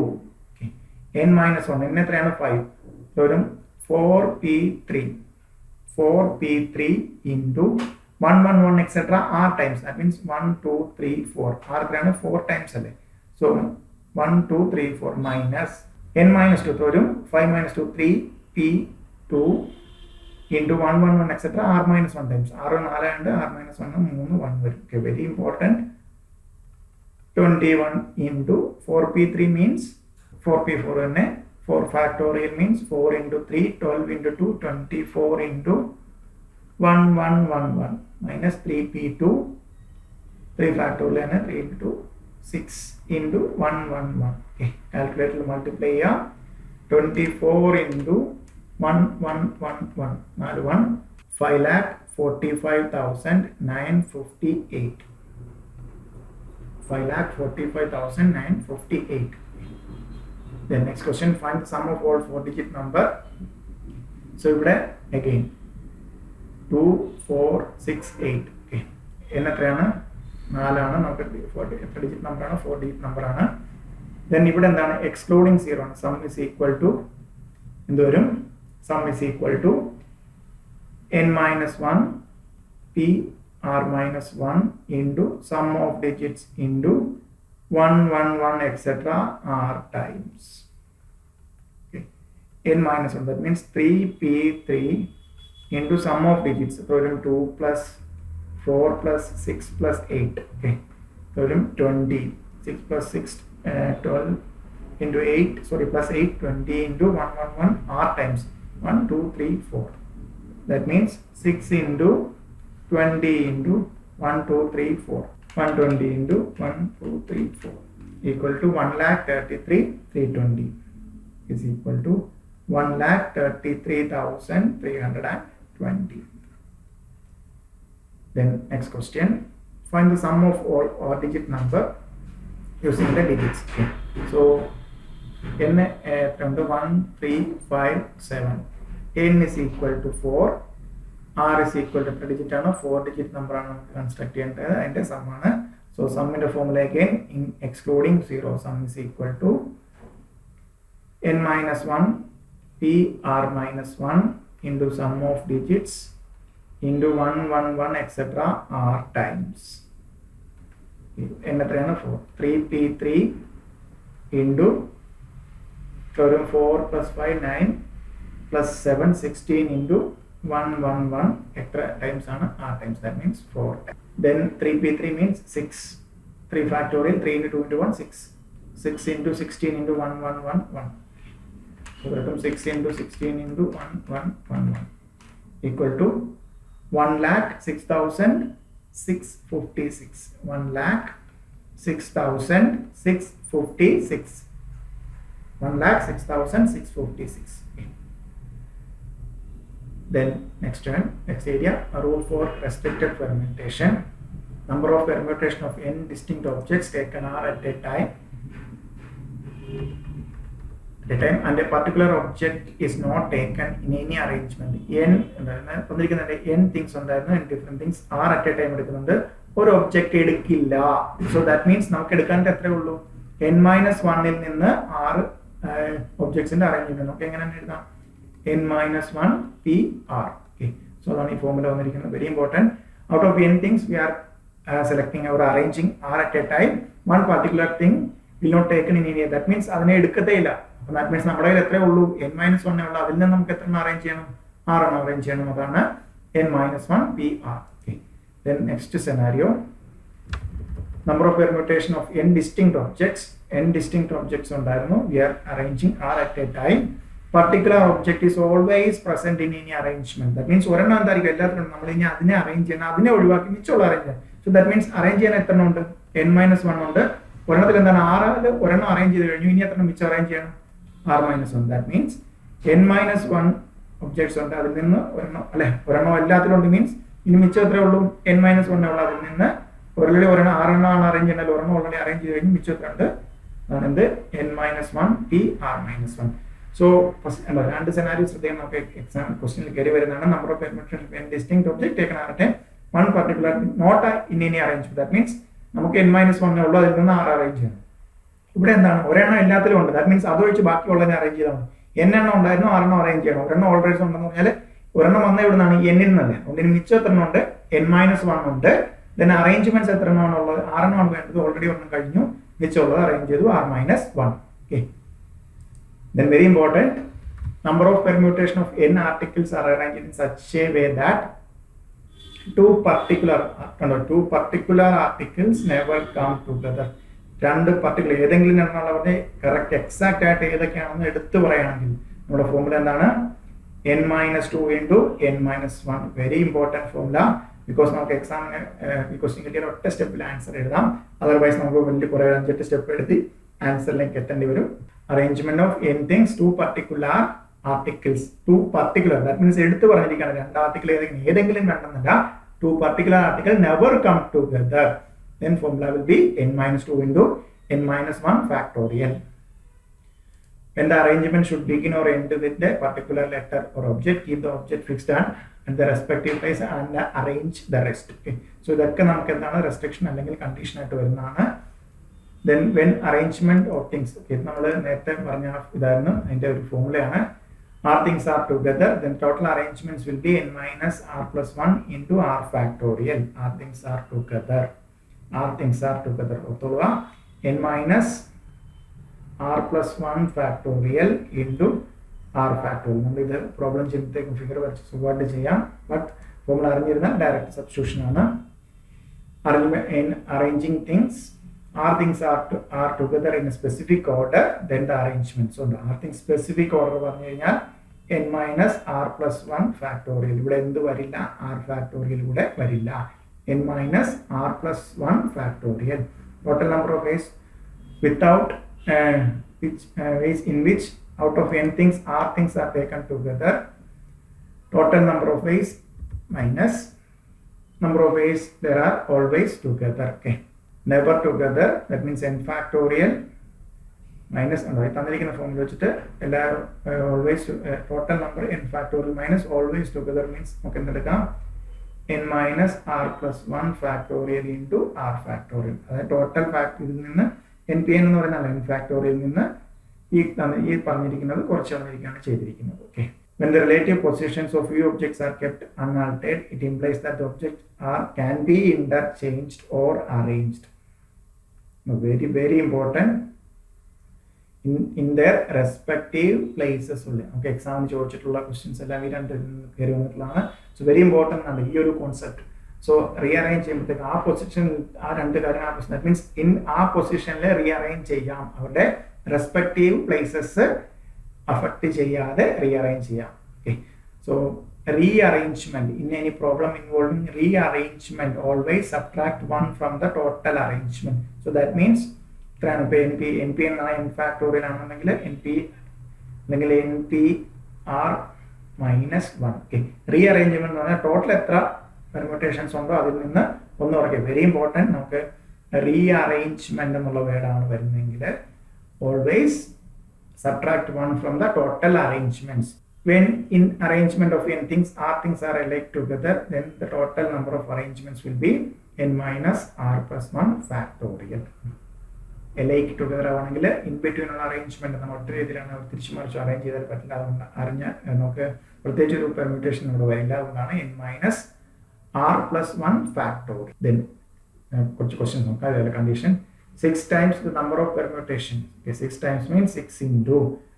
n minus 1. n എത്രയാണ്? 5. വരും 4p3 into 1 1 1 etc. r times. That means 1 2 3 4. r എത്രയാണ്? 4 times അല്ലേ. So 1 2 3 4 minus n minus 2 വരും 5 minus 2 3 p2 into 1 1 1 etc. r minus 1 times r 4 and r minus 1 3 1 വരും. Okay, very important. 21 into 4p3 means 4p4 തന്നെ 4 factorial means 4 into 3 12 into 2 24 into 1 1 1 1 minus 3p2 3 factorial and 3 into 6 into 1 1 1. Okay, calculator multiply 24 into 1 1 1 1 1 5,45,958. 5,45,958. Then next question, find the sum of all 4-digit number. So ഇവിടെ again 2 4 6 8. Okay, എത്രയാണ് 4 ആണ്. നമുക്ക് എത്ര digit number ആണ്? 4 digit number ആണ്. Then ഇവിടെ എന്താണ്? Excluding 0 ആണ്. sum is equal to എന്ത് വരും? sum is equal to n minus 1 p r minus 1 into sum of digits into 1 1 1 etc. r times. Okay, n minus 1, that means 3p3 into sum of digits. So 2 plus 4 plus 6 plus 8. Okay, so 20. 6 plus 6 12 into 8, sorry, plus 8 20 into 1 1 1 r times 1 2 3 4. That means 6 into 20 into 1 2 3 4. 120 into 1 2 3 4 equal to 1,33,320 is equal to 1,33,320. Then next question, find the sum of all odd digit number using the digits. Okay. So n from the 1 3 5 7, n is equal to 4, r is equal to digit ആണ് 4 digit number ആണ് construct ചെയ്യേണ്ടത്. അതിന്റെ sum ആണ്. So sum in the formula again, in excluding 0, sum is equal to n minus 1 p r minus 1 into sum of digits into 1 1 1 etc. r times n എത്രയാണ് 4 3p3 into 4 plus 5 9 plus 7 16 into 1 1 1 extra times ആണ് r times, that means 4. Then 3p3 means 6, 3 factorial 3 into 2 into 1 6, 6 into 16 into 1 1 1 1. So that is 6 into 16 into 1 1 1 1 equal to 1,06,656. 1,06,656. 1,06,656. Then next one, next area, a rule for restricted permutation. Number of permutation of n distinct objects taken are at a time. And a particular object is not taken in any arrangement. n things ഉണ്ടായിരുന്നു, n different things are at a time എടുക്കുന്നുണ്ട്, ഒരു object എടുക്കില്ല. So that means നമുക്ക് എടുക്കാനായിട്ട് എത്രയേ ഉള്ളൂ? n minus 1 ൽ നിന്ന് 6 ഒബ്ജക്ട്സിന്റെ arrangement നമുക്ക് എങ്ങനെ എഴുതാം? n minus 1 p r. Okay, so അതാണ് ഈ ഫോർമുല വന്നിരിക്കുന്നത്. Very important. Out of n things we are selecting or arranging r at a time. One particular thing will not taken in any. That means അതിനെ എടുക്കത്തേ ഇല്ല. That means നമ്മുടെ കയ്യിൽ എത്രയേ ഉള്ളൂ? n minus 1 ഉള്ളൂ. അതിൽ നിന്ന് നമുക്ക് എത്ര അറേഞ്ച് ചെയ്യണം? 6 ആണ് അറേഞ്ച് ചെയ്യണം. അതാണ് n minus 1 p r. Okay, then next scenario, number of permutation of n distinct objects. n distinct objects ഉണ്ടായിരുന്നു. We are arranging r at a time. Particular object is always present in any arrangement. That means ഒരെണ്ണം എന്തായിരിക്കും എല്ലാത്തിനും നമ്മൾ ഇനി അതിനെ arrange ചെയ്യണം, അതിനെ ഒഴിവാക്കി മിച്ചുള്ള അറേഞ്ച് ചെയ്യണം. So that means അറേഞ്ച് ചെയ്യാൻ എത്ര ഉണ്ട്? n minus 1 ഉണ്ട്. ഒരെണ്ണത്തിൽ എന്താണ്? 6 ഒരെണ്ണം അറേഞ്ച് ചെയ്ത് കഴിഞ്ഞു, ഇനി എത്ര മിച്ചം അറേഞ്ച് ചെയ്യണം? r minus 1. That means n minus 1 objects ഉണ്ട്, അതിൽ നിന്ന് ഒരെണ്ണം അല്ലെ, ഒരെണ്ണം എല്ലാത്തിലും ഉണ്ട്. മീൻസ് ഇനി മിച്ചം എത്രയേ ഉള്ളൂ? n minus 1 ഉള്ള അതിൽ നിന്ന് ഓൾറെഡി ഒരെണ്ണം 6 എണ്ണമാണ് അറേഞ്ച് ചെയ്യണ്ടല്ലോ, ഒരെണ്ണം ഓൾറെഡി അറേഞ്ച് ചെയ്ത് കഴിഞ്ഞ് മിച്ചം എത്ര ഉണ്ട്? അതാണ് എന്ത്? n minus 1 p r minus 1. So രണ്ട് സെനാരിയോസ് ശ്രദ്ധിക്കാൻ നമുക്ക് എക്സാം ക്വസ്റ്റ്യനിൽ കയറി വരുന്നതാണ്. Number of permutation of n distinct object taken at a one particular not in any arrangement. That means നമുക്ക് n minus 1 ഉള്ളൂ, അതിൽ നിന്ന് 6 അറേഞ്ച് ചെയ്യണം. ഇവിടെ എന്താണ്? ഒരെണ്ണം എല്ലാത്തിലും ഉണ്ട്. ദാറ്റ് മീൻസ് അത് വെച്ച് ബാക്കിയുള്ളതിനെ അറേഞ്ച് ചെയ്താൽ മതി. n എണ്ണം ഉണ്ടായിരുന്നു, 6 എണ്ണം അറേഞ്ച് ചെയ്യണം. ഒരെണ്ണം ഓൾറെഡി ഉണ്ടെന്ന് പറഞ്ഞാൽ ഒരെണ്ണം വന്ന ഇവിടെ നിന്നാണ് n ൽ നിന്നല്ലേ. ഒന്നിന് മിച്ചം എത്ര ഉണ്ട്? n minus 1 ഉണ്ട്. ദെൻ അറേഞ്ച്മെന്റ്സ് എത്ര എണ്ണമാണ് ഉള്ളത്? 6 എണ്ണമാണ് വേണ്ടത്, ഓൾറെഡി ഒരെണ്ണം കഴിഞ്ഞു, മിച്ചമുള്ളത് അറേഞ്ച് ചെയ്തു r minus 1. Okay, then very important, number of permutation of n articles are arranged in such a way that two particular articles never come together. രണ്ട് പർട്ടിക്കുലർ ഏതെങ്കിലും എന്നുള്ളവരുടെ കറക്റ്റ് എക്സാക്റ്റ് ആയിട്ട് ഏതൊക്കെയാണെന്ന് എടുത്തു പറയുകയാണെങ്കിൽ നമ്മുടെ ഫോർമുല എന്താണ്? n-2 into n-1. Very important formula. Because നമുക്ക് എക്സാമിന് ക്വസ്റ്റ്യൻ കിട്ടിയ ഒറ്റ സ്റ്റെപ്പിൽ ആൻസർ എഴുതാം. അതർവൈസ് നമുക്ക് വലിയ കുറേ 5-8 സ്റ്റെപ്പ് എഴുതി ആൻസറിലേക്ക് എത്തേണ്ടി വരും. Arrangement of n things, two particular articles. Two particular, that means എടുത്തു പറഞ്ഞിരിക്കുകയാണ് രണ്ട് ആർട്ടിക്കിൾ ഏതെങ്കിലും വേണമെന്നില്ല. Two particular articles never come together. Then formula will be n-2 into n-1 factorial. When the arrangement should begin or end with the particular letter or object, keep the object fixed at the respective place and arrange the rest. Okay. So ഇതൊക്കെ നമുക്ക് എന്താണ് restriction അല്ലെങ്കിൽ condition ആയിട്ട് വരുന്നതാണ്. Then when arrangement of things, okay, നമ്മൾ നേരത്തെ പറഞ്ഞ ഇതായിരുന്നു അതിന്റെ ഒരു ഫോർമുലയാണ്. R things are together, then total arrangements will be n-r+1 into r factorial. R things are together. R things are together. ഓർത്തോളുക, n-r+1 factorial into r factorial. നമ്മൾ ഇത് problem ചെയ്യുമ്പോഴത്തേക്കും figure വരച്ച് സുഖമായിട്ട് ചെയ്യാം. ബട്ട് ഫോർമുല അറിഞ്ഞിരുന്നാൽ ഡയറക്റ്റ് സബ്സ്റ്റിറ്റ്യൂഷൻ ആണ്. Arranging things, R things are together in a specific order, then the arrangements. So R things specific order പറഞ്ഞു കഴിഞ്ഞാൽ n-r+1 factorial. ഇവിടെ എന്ത് വരില്ല? R factorial ഇവിടെ വരില്ല. n-r+1 factorial. Total number of ways without ways in which out of n things R things are taken together. Total number of ways minus number of ways there are always together. Okay. Never together, that means n factorial minus തന്നിരിക്കുന്ന ഫോമിൽ വെച്ചിട്ട് എല്ലാവരും always total number n factorial minus always together means നമുക്ക് എന്തെടുക്കാം? n-r+1 factorial into r factorial. അതായത് total ഇതിൽ നിന്ന് npn എന്ന് പറയുന്ന n factorial നിന്ന് ഈ പറഞ്ഞിരിക്കുന്നത് കുറച്ച് തന്നിരിക്കുകയാണ് ചെയ്തിരിക്കുന്നത്. Okay. When the relative positions of few objects are kept unaltered, it implies that the objects can be interchanged or arranged. Very, very important. In their respective places. Okay, exam ചോദിച്ചിട്ടുള്ള questions എല്ലാം ഈ രണ്ട് കയറി വന്നിട്ടുള്ളതാണ്. So very important ആണ് ഈ ഒരു concept. So rearrange ചെയ്യുമ്പോഴത്തേക്ക് ആ പൊസിഷനിൽ ആ രണ്ട് കാര്യം ദാറ്റ് മീൻസ് ആ പൊസിഷനിൽ റീഅറേഞ്ച് ചെയ്യാം. അവരുടെ റെസ്പെക്റ്റീവ് പ്ലേസസ് അഫക്റ്റ് ചെയ്യാതെ റീഅറേഞ്ച് ചെയ്യാം. Okay. So rearrangement, in any problem involving rearrangement, always subtract 1 from the total arrangement. So that means np n factorial ആണെന്നുണ്ടെങ്കിൽ np അല്ലെങ്കിൽ npr minus 1. Okay. Rearrangement എന്ന് പറഞ്ഞാൽ ടോട്ടൽ എത്ര permutations ഉണ്ടോ അതിൽ നിന്ന് ഒന്ന് കുറയ്ക്കുക. Very important. നമുക്ക് റീഅറേഞ്ച്മെന്റ് എന്നുള്ള വേർഡാണ് വരുന്നതെങ്കിൽ always subtract 1 from the total arrangements. When in arrangement of n things, r things are alike together, then the total number of arrangements will be n-r+1 factorial. Alike together ആണെങ്കിൽ in between ഉള്ള arrangement നമ്മൾ ഒറ്റ രീതിയിലാണ് തിരിച്ചു മറിച്ച് arrange ചെയ്താൽ പറ്റില്ല. അതുകൊണ്ട് നമുക്ക് പ്രത്യേകിച്ച് ഒരു പെർമ്യൂട്ടേഷൻ ഇവിടെ വരില്ല. അതുകൊണ്ടാണ് n-r+1 factorial. Then കുറച്ച് ക്വസ്റ്റ്യൻസ് നോക്കാം. അതിലെ condition 6 times the number of permutation. Okay, 6 times means 6 into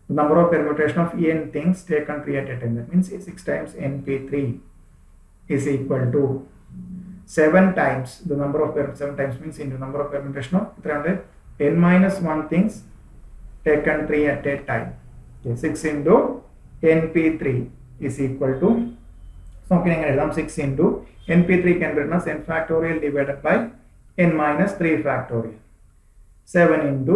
the number of permutation of n things taken 3 at a time. That means 6 times np3 is equal to 7 times the number of 7 times means into number of permutation of 300 n-1 things taken 3 at a time. Okay, 6 into np3 is equal to, so we can write 6 into np3 can be written as n factorial divided by n-3 factorial. 7 into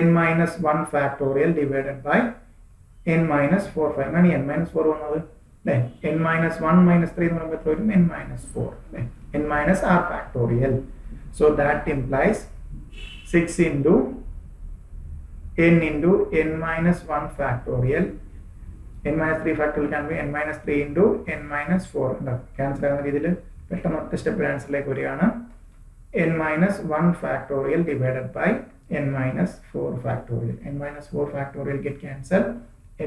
n-1 factorial divided by n-4. Finally, n-4 then n-1 minus 3 n-4 n-r factorial. So that implies 6 into n into n-1 factorial. n-3 factorial can be n-3 into n-4. Cancel step answer like n-1 factorial divided by n-4 factorial. n-4 factorial get cancelled,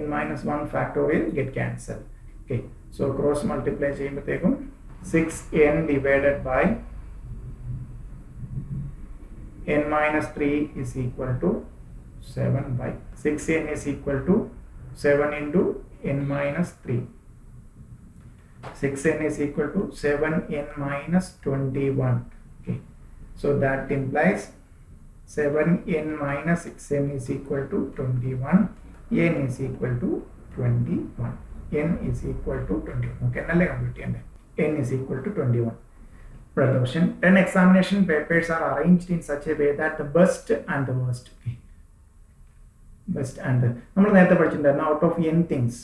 n-1 factorial get cancelled. Okay, so cross multiply ചെയ്യുമ്പോഴത്തേക്കും 6n divided by n-3 is equal to 7 by 6n is equal to 7 into n minus 3. 6n is equal to 7n minus 21. Okay, so that implies 7n minus 6n is equal to 21. n is equal to 21. n is equal to 21. Okay, n is equal to 21. Question. 10 examination papers are arranged in such a way that the best and the worst. Okay. Best and the നമ്മൾ നേരത്തെ പഠിച്ചിട്ടുണ്ടായിരുന്നു out of n things,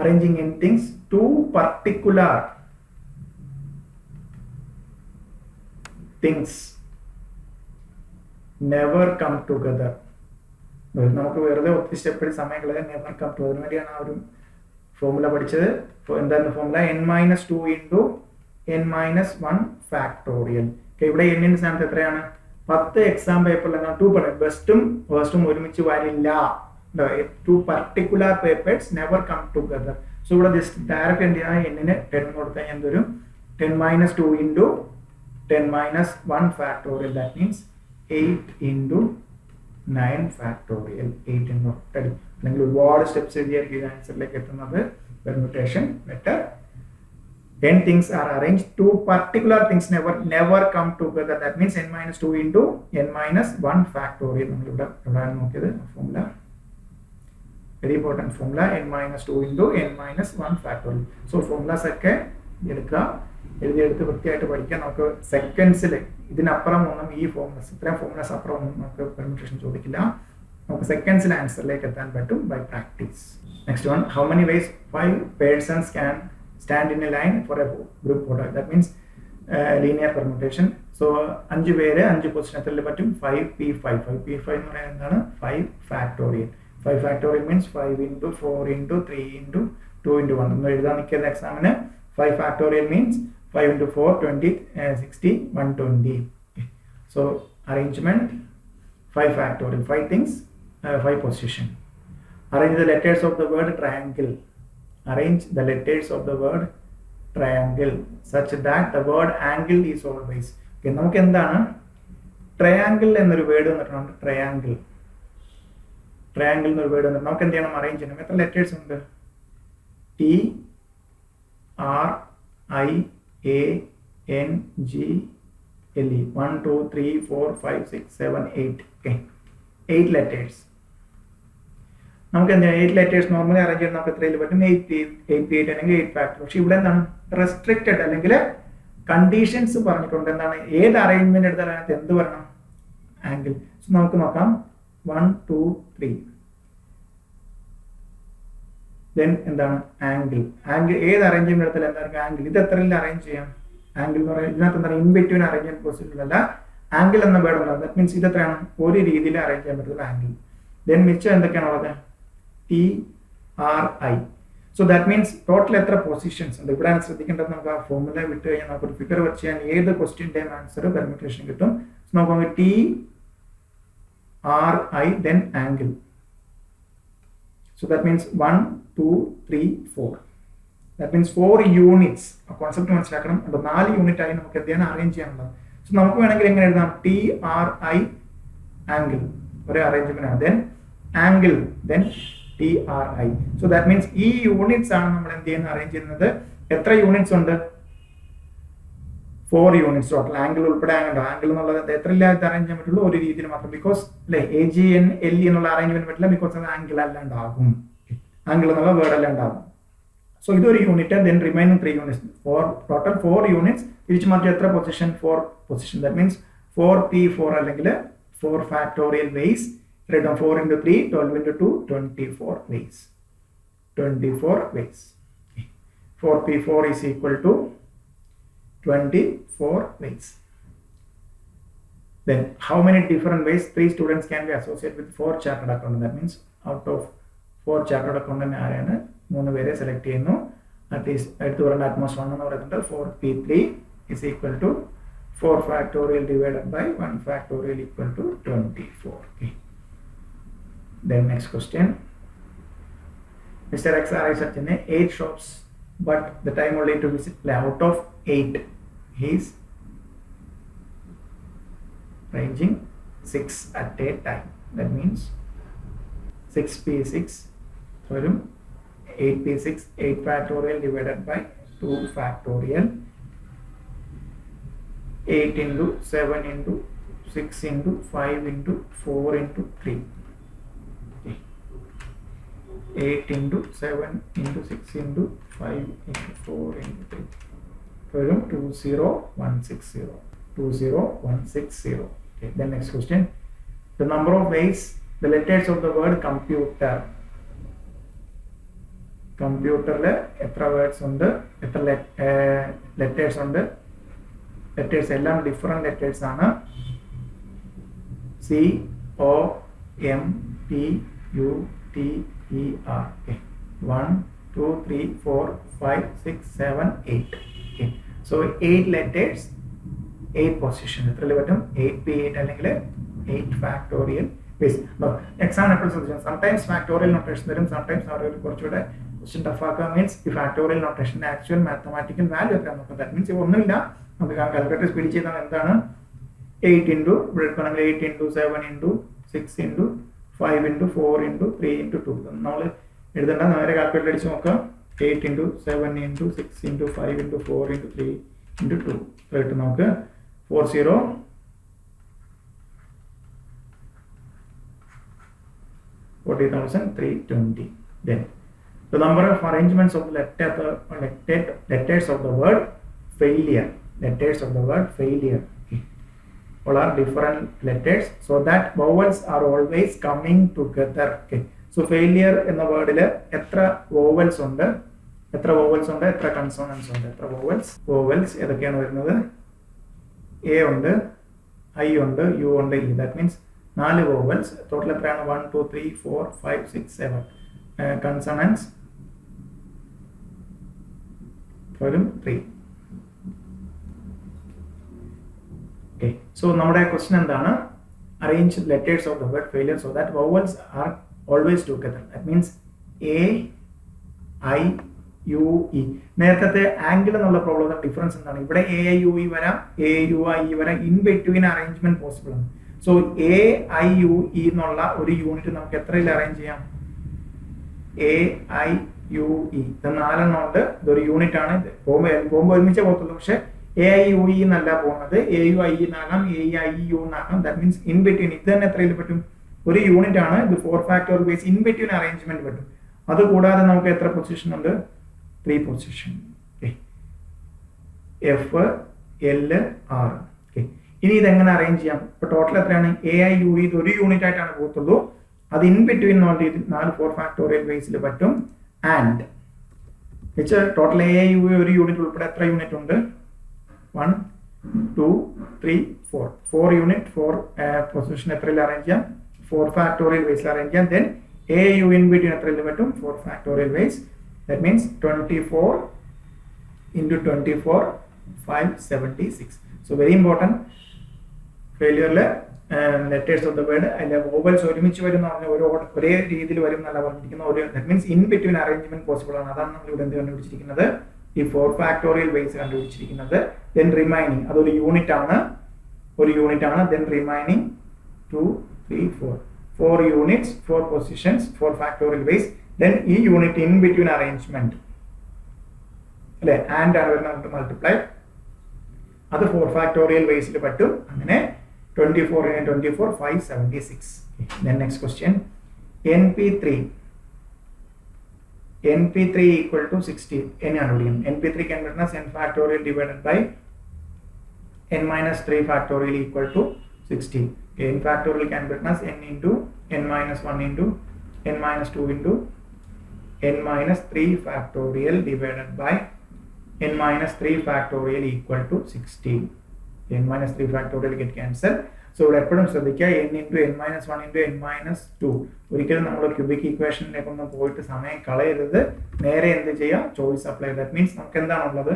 arranging n things, two particular things never come together. നമുക്ക് വെറുതെ ഒത്തിരി step സമയങ്ങളെ never come to, അതിനു വേണ്ടിയാണ് ആ ഒരു formula പഠിച്ചത്. എന്തായിരുന്നു formula? n minus 2 into n minus 1 factorial. ഇവിടെ n സ്ഥാനത്ത് എത്രയാണ്? 10 എക്സാം പേപ്പറിൽ 2 പറയും, ബെസ്റ്റും വേസ്റ്റും ഒരുമിച്ച് വരില്ല. Two particular papers never come together. So ഇവിടെ ജസ്റ്റ് ഡയറക്റ്റ് എന്ത് ചെയ്യാൻ എന്നിന് 10 കൊടുത്താൽ എന്തൊരു 10 minus 2 into 10 minus 1 factorial. That means 8 into 9 factorial. 8 into 10. അല്ലെങ്കിൽ ഒരുപാട് സ്റ്റെപ്സ് എഴുതിയായിരിക്കും ആൻസറിലേക്ക് എത്തുന്നത്. Permutation method. n things are arranged, two particular things never come together. That means n minus 2 into n minus 1 factorial. നമ്മൾ ഇവിടെ നോക്കിയത് formula, very important formula, n minus 2 into n minus 1 factorial. So formulas ഒക്കെ എടുക്കുക, എഴുതിയെടുത്ത് വൃത്തിയായിട്ട് പഠിക്കുക. നമുക്ക് സെക്കൻഡ്സിൽ ഇതിനപ്പുറം ഒന്നും ഈ ഫോർമുലസ്, ഇത്രയും ഫോർമുലസ് അപ്പുറം ഒന്നും നമുക്ക് പെർമ്യൂട്ടേഷൻ ചോദിക്കില്ല. നമുക്ക് സെക്കൻഡ്സിൽ ആൻസറിലേക്ക് എത്താൻ പറ്റും by practice. Next one, how many ways 5 persons can stand in a line for a group photo. That means linear permutation. So 5 പേര് 5 പൊസിഷൻ എത്രയിൽ പറ്റും? 5p5. 5p5 എന്ന് പറയുന്നത് എന്താണ്? 5 factorial. 5 factorial means 5 into 4 into 3 into 2 into 1. ഒന്ന് എഴുതാൻ നിൽക്കുന്ന എക്സാമിന് 5 factorial means 5 into 4 20 60 120. So arrangement 5 factorial, 5 things, 5 position. Arrange the letters of the word triangle. Arrange the letters of the word triangle such that the word angle is always. Okay, നമുക്ക് എന്താണ് triangle എന്നൊരു word വന്നിട്ടുണ്ട്. Triangle എന്നൊരു word വന്നിട്ട് നമുക്ക് എന്ത് ചെയ്യണം? Arrange ചെയ്യണം. എത്ര ലെറ്റേഴ്സ് ഉണ്ട്? T R I A N G L E. 1 2 3 4 5 6 7 8. Okay, 8 letters. നമുക്ക് എന്താ 8 ലെറ്റേഴ്സ് നോർമലി അറേഞ്ച് ചെയ്യാൻ നമുക്ക് എത്രയിൽ പറ്റും? 8 അല്ലെങ്കിൽ 8 ഫാക്ടർ. പക്ഷെ ഇവിടെ എന്താണ് റെസ്ട്രിക്റ്റഡ് അല്ലെങ്കിൽ കണ്ടീഷൻസ് പറഞ്ഞിട്ടുണ്ട്. എന്താണ്? ഏത് അറേഞ്ച്മെന്റ് എടുത്താലും അതിനകത്ത് എന്ത് വരണം? ആംഗിൾ. സോ നമുക്ക് നോക്കാം. 1 2 3. ദെൻ എന്താണ്? ആംഗിൾ. ഏത് അറേഞ്ച്മെന്റ് എടുത്താലും എന്തായിരിക്കും? ആംഗിൾ. ഇത് എത്രയിൽ അറേഞ്ച് ചെയ്യാം? ആംഗിൾ എന്ന് പറയുന്നത് ഇതിനകത്ത് എന്താണ്? ഇൻ ബിറ്റ്വീൻ അറേഞ്ച് ചെയ്യാൻ പോസിബിൾ അല്ല. ആംഗിൾ എന്ന വേർഡ് ഉള്ളത്. ദാറ്റ് മീൻസ് ഇത് എത്രയാണ്? ഒരു രീതിയിൽ അറേഞ്ച് ചെയ്യാൻ പറ്റുന്ന ആംഗിൾ. ദെൻ മിച്ചം എന്തൊക്കെയാണുള്ളത്? TRI. So that means total എത്ര പൊസിഷൻസ് ഉണ്ട്? ഇവിടെ ശ്രദ്ധിക്കേണ്ടത് നമുക്ക് ആ ഫോർമുല വിട്ട് കഴിഞ്ഞാൽ നമുക്കൊരു ഫിഗർ വെച്ച് ചെയ്യാൻ ഏത് ക്വസ്റ്റ്യൻ്റെയും ആൻസർ പെർമ്യൂട്ടേഷൻ കിട്ടും. സോ നമുക്ക് TRI then angle. So that means 1 2 3 4. That means 4 units. ആ കോൺസെപ്റ്റ് മനസ്സിലാക്കണം. അപ്പോൾ 4 യൂണിറ്റ് ആയി നമുക്ക് എന്ത് ചെയ്യാൻ അറേഞ്ച് ചെയ്യാനുള്ളത്. സോ നമുക്ക് വേണമെങ്കിൽ എങ്ങനെ എഴുതാം? TRI ആംഗിൾ ഒരു അറേഞ്ച്മെന്റ് ആണ്. Then angle then TRI. So that means ഈ യൂണിറ്റ്സ് ആണ് നമ്മൾ എന്ത് ചെയ്യുന്നത്? അറേഞ്ച് ചെയ്യുന്നത്. എത്ര യൂണിറ്റ്സ് ഉണ്ട്? 4 യൂണിറ്റ്സ് ടോട്ടൽ. ആംഗിൾ ഉൾപ്പെടെ ആംഗിൾ എന്നുള്ളത് എത്ര ഇല്ലാതെ അറേഞ്ച് ചെയ്യാൻ പറ്റുള്ളൂ? ഒരു രീതിയിൽ മാത്രം. ബിക്കോസ് അല്ലെ AGNLE എന്നുള്ള അറേഞ്ച്മെന്റ് പറ്റില്ല. ബിക്കോസ് അത് ആംഗിൾ അല്ലാണ്ടാകും. ആംഗിൾ എന്നുള്ള വേർഡ് അല്ലാണ്ടാകും. സോ ഇതൊരു unit. Then remaining 3 units. Total 4 units. തിരിച്ചു മാറ്റി എത്ര position? 4 position. That means 4p4 അല്ലെങ്കിൽ 4 factorial ways. 4 into 3 12 into 2 24 ways. 24 ways. 4p4 is equal to 24 ways. Then how many different ways 3 students can be associated with 4 chartered accountant? That means out of 4 chartered accountant ആരെയാണ്? 3 പേരെ select ചെയ്യുന്നു. At least എടുത്തു പറയുന്ന utmost 1 എന്ന് പറയുന്നത് 4p3 is equal to 4 factorial divided by 1 factorial equal to 24. Okay. Then next question. Mr. X arrives at 8 shops, but the time only to visit out of 8. He is ranging 6 at a time. That means 6p6 വരും 8p6 8 factorial divided by 2 factorial 8 into 7 into 6 into 5 into 4 into 3 8 into 7 into 6 into 5 into 4 into 3 വരും 20160 20160. Okay, then next question, the number of ways the letters of the word computer എത്ര words ഉണ്ട്, എത്ര letters ഉണ്ട്? Letters എല്ലാം different letters ആണ്. COMPUTER. 1 2 3 4 5 6 7 8. Okay, so 8 letters 8 position. എത്ര പറ്റും? 8p8 അല്ലെങ്കിൽ 8 factorial base. Example solution, sometimes factorial notation തരും, sometimes കുറച്ചുകൂടെ ക്വസ്റ്റ്യൻ ടഫ് ആക്കുക. മീൻസ് ഈ ഫാക്ടോറിയൽ നൊട്ടേഷന്റെ ആക്ച്വൽ മാത്തമാറ്റിക്കൽ വാല്യൂ എത്ര നോക്കാം. ദാറ്റ് മീൻസ് ഒന്നുമില്ല, നമുക്ക് കാൽക്കുലേറ്റർ സ്പീഡ് ചെയ്താൽ എന്താണ് 8 into ഇവിടെ എടുക്കണമെങ്കിൽ 8 into 7 into 6 into 5 into 4 into 3 into 2 നമ്മൾ എഴുതേണ്ട, നേരെ കാൽക്കുലേറ്റർ അടിച്ച് നോക്കാം. 8 into 7 into 6 into 5 into 4 into 3 into 2 ഇട്ട് നമുക്ക് 40,320. Then the number of arrangements of the letters of the word failure. Letters of the word failure. All are different letters, so that vowels are always coming together. Okay. So failure in the word ile etra vowels undu, etra consonants undu, etra vowels edakkiyanu varunathu? A undu, I undu, U undu, E. That means 4 vowels. Total etrayanu? 1 2 3 4 5 6 7 consonants. 3. Okay, so നമ്മുടെ question എന്താണ്? Arrange letters of the word failure so that vowels are always together. That means A I U E. നേരത്തെ angle എന്നുള്ള problem difference എന്താണ്? ഇവിടെ A I U E വരാം, A U I E വരാം, in between arrangement possible ആണ്. So A I U E എന്നുള്ള ഒരു unit നമുക്ക് എത്രയിൽ അറേഞ്ച് ചെയ്യാം? A I U E ഇത് 4 എണ്ണം ഉണ്ട്. ഇതൊരു യൂണിറ്റ് ആണ്. പോകുമ്പോൾ ഒരുമിച്ച് പോകത്തുള്ളൂ. പക്ഷെ AIUE എന്നല്ല പോകുന്നത്, AUIE എന്നാകാം, AIU എന്നാകാം. That means in between. ഇത് തന്നെ എത്രയിൽ പറ്റും? ഒരു യൂണിറ്റ് ആണ്. ഇത് 4 factorial base in between arrangement പറ്റും. അതുകൂടാതെ നമുക്ക് എത്ര പൊസിഷൻ ഉണ്ട്? 3 പൊസിഷൻ. F L R. ഇനി ഇതെങ്ങനെ അറേഞ്ച് ചെയ്യാം? ഇപ്പൊ ടോട്ടൽ എത്രയാണ്? AIUE ഇത് ഒരു യൂണിറ്റ് ആയിട്ടാണ് പോകത്തുള്ളൂ. അത് ഇൻ ബിറ്റ്വീൻ 4 ഫാക്ടോറിയൽ ബേസിൽ പറ്റും. ആൻഡ് ടോട്ടൽ AIUE ഒരു യൂണിറ്റ് ഉൾപ്പെടെ എത്ര യൂണിറ്റ് ഉണ്ട്? 1 2 3 4 4 യൂണിറ്റ് 4 പൊസിഷൻ എത്രയിൽ അറേഞ്ച് ചെയ്യാം? 4 ഫാക്ടോറിയൽ ബേസിൽ അറേഞ്ച് ചെയ്യാം. ദെൻ AIU ഇൻ ബിറ്റ്വീൻ എത്രയിൽ പറ്റും? 4 factorial base. That means 24 into 24 576. So very important. ഫെയിലിയറിൽ ലെറ്റേഴ്സ് ഓഫ് ദ വേർഡ് അതിലെ വോവൽസ് ഒരുമിച്ച് വരും എന്ന് പറഞ്ഞാൽ ഒരേ രീതിയിൽ വരും എന്നല്ല പറഞ്ഞിരിക്കുന്ന ഒരു. That means in between arrangement possible ആണ്. അതാണ് നമ്മൾ ഇവിടെ എന്ത് കണ്ടുപിടിച്ചിരിക്കുന്നത്? ഈ 4 ഫാക്ടോറിയൽ ബേസ് കണ്ടുപിടിച്ചിരിക്കുന്നത്. ദെൻ റിമൈനിങ് അതൊരു യൂണിറ്റ് ആണ്. Then remaining 2 3 4 units 4 positions 4 factorial base. Then ഈ യൂണിറ്റ് ഇൻ ബിറ്റ്വീൻ അറേഞ്ച്മെന്റ് അല്ലെ, ആൻഡ് ആണ് വരുന്നത്, മൾട്ടിപ്ലൈ. അത് 4 ഫാക്ടോറിയൽ ബേസിൽ പറ്റും. അങ്ങനെ 24 into 24 576. Then next question, NP3 equal to 60. NP3 can be written as n factorial divided by n minus 3 factorial equal to 60. Okay, n factorial can be written as n into n minus 1 into n minus 2 into n minus 3 factorial divided by n minus 3 factorial equal to 60. n minus 3 factorial get cancelled. So ഇവിടെ എപ്പോഴും ശ്രദ്ധിക്കുക, n into n minus 1 into n minus 2. ഒരിക്കലും നമ്മൾ cubic ഇക്വേഷനിലേക്കൊന്നും പോയിട്ട് സമയം കളയരുത്. നേരെ എന്ത് ചെയ്യാം? Choice apply. ദാറ്റ് മീൻസ് നമുക്ക് എന്താണുള്ളത്?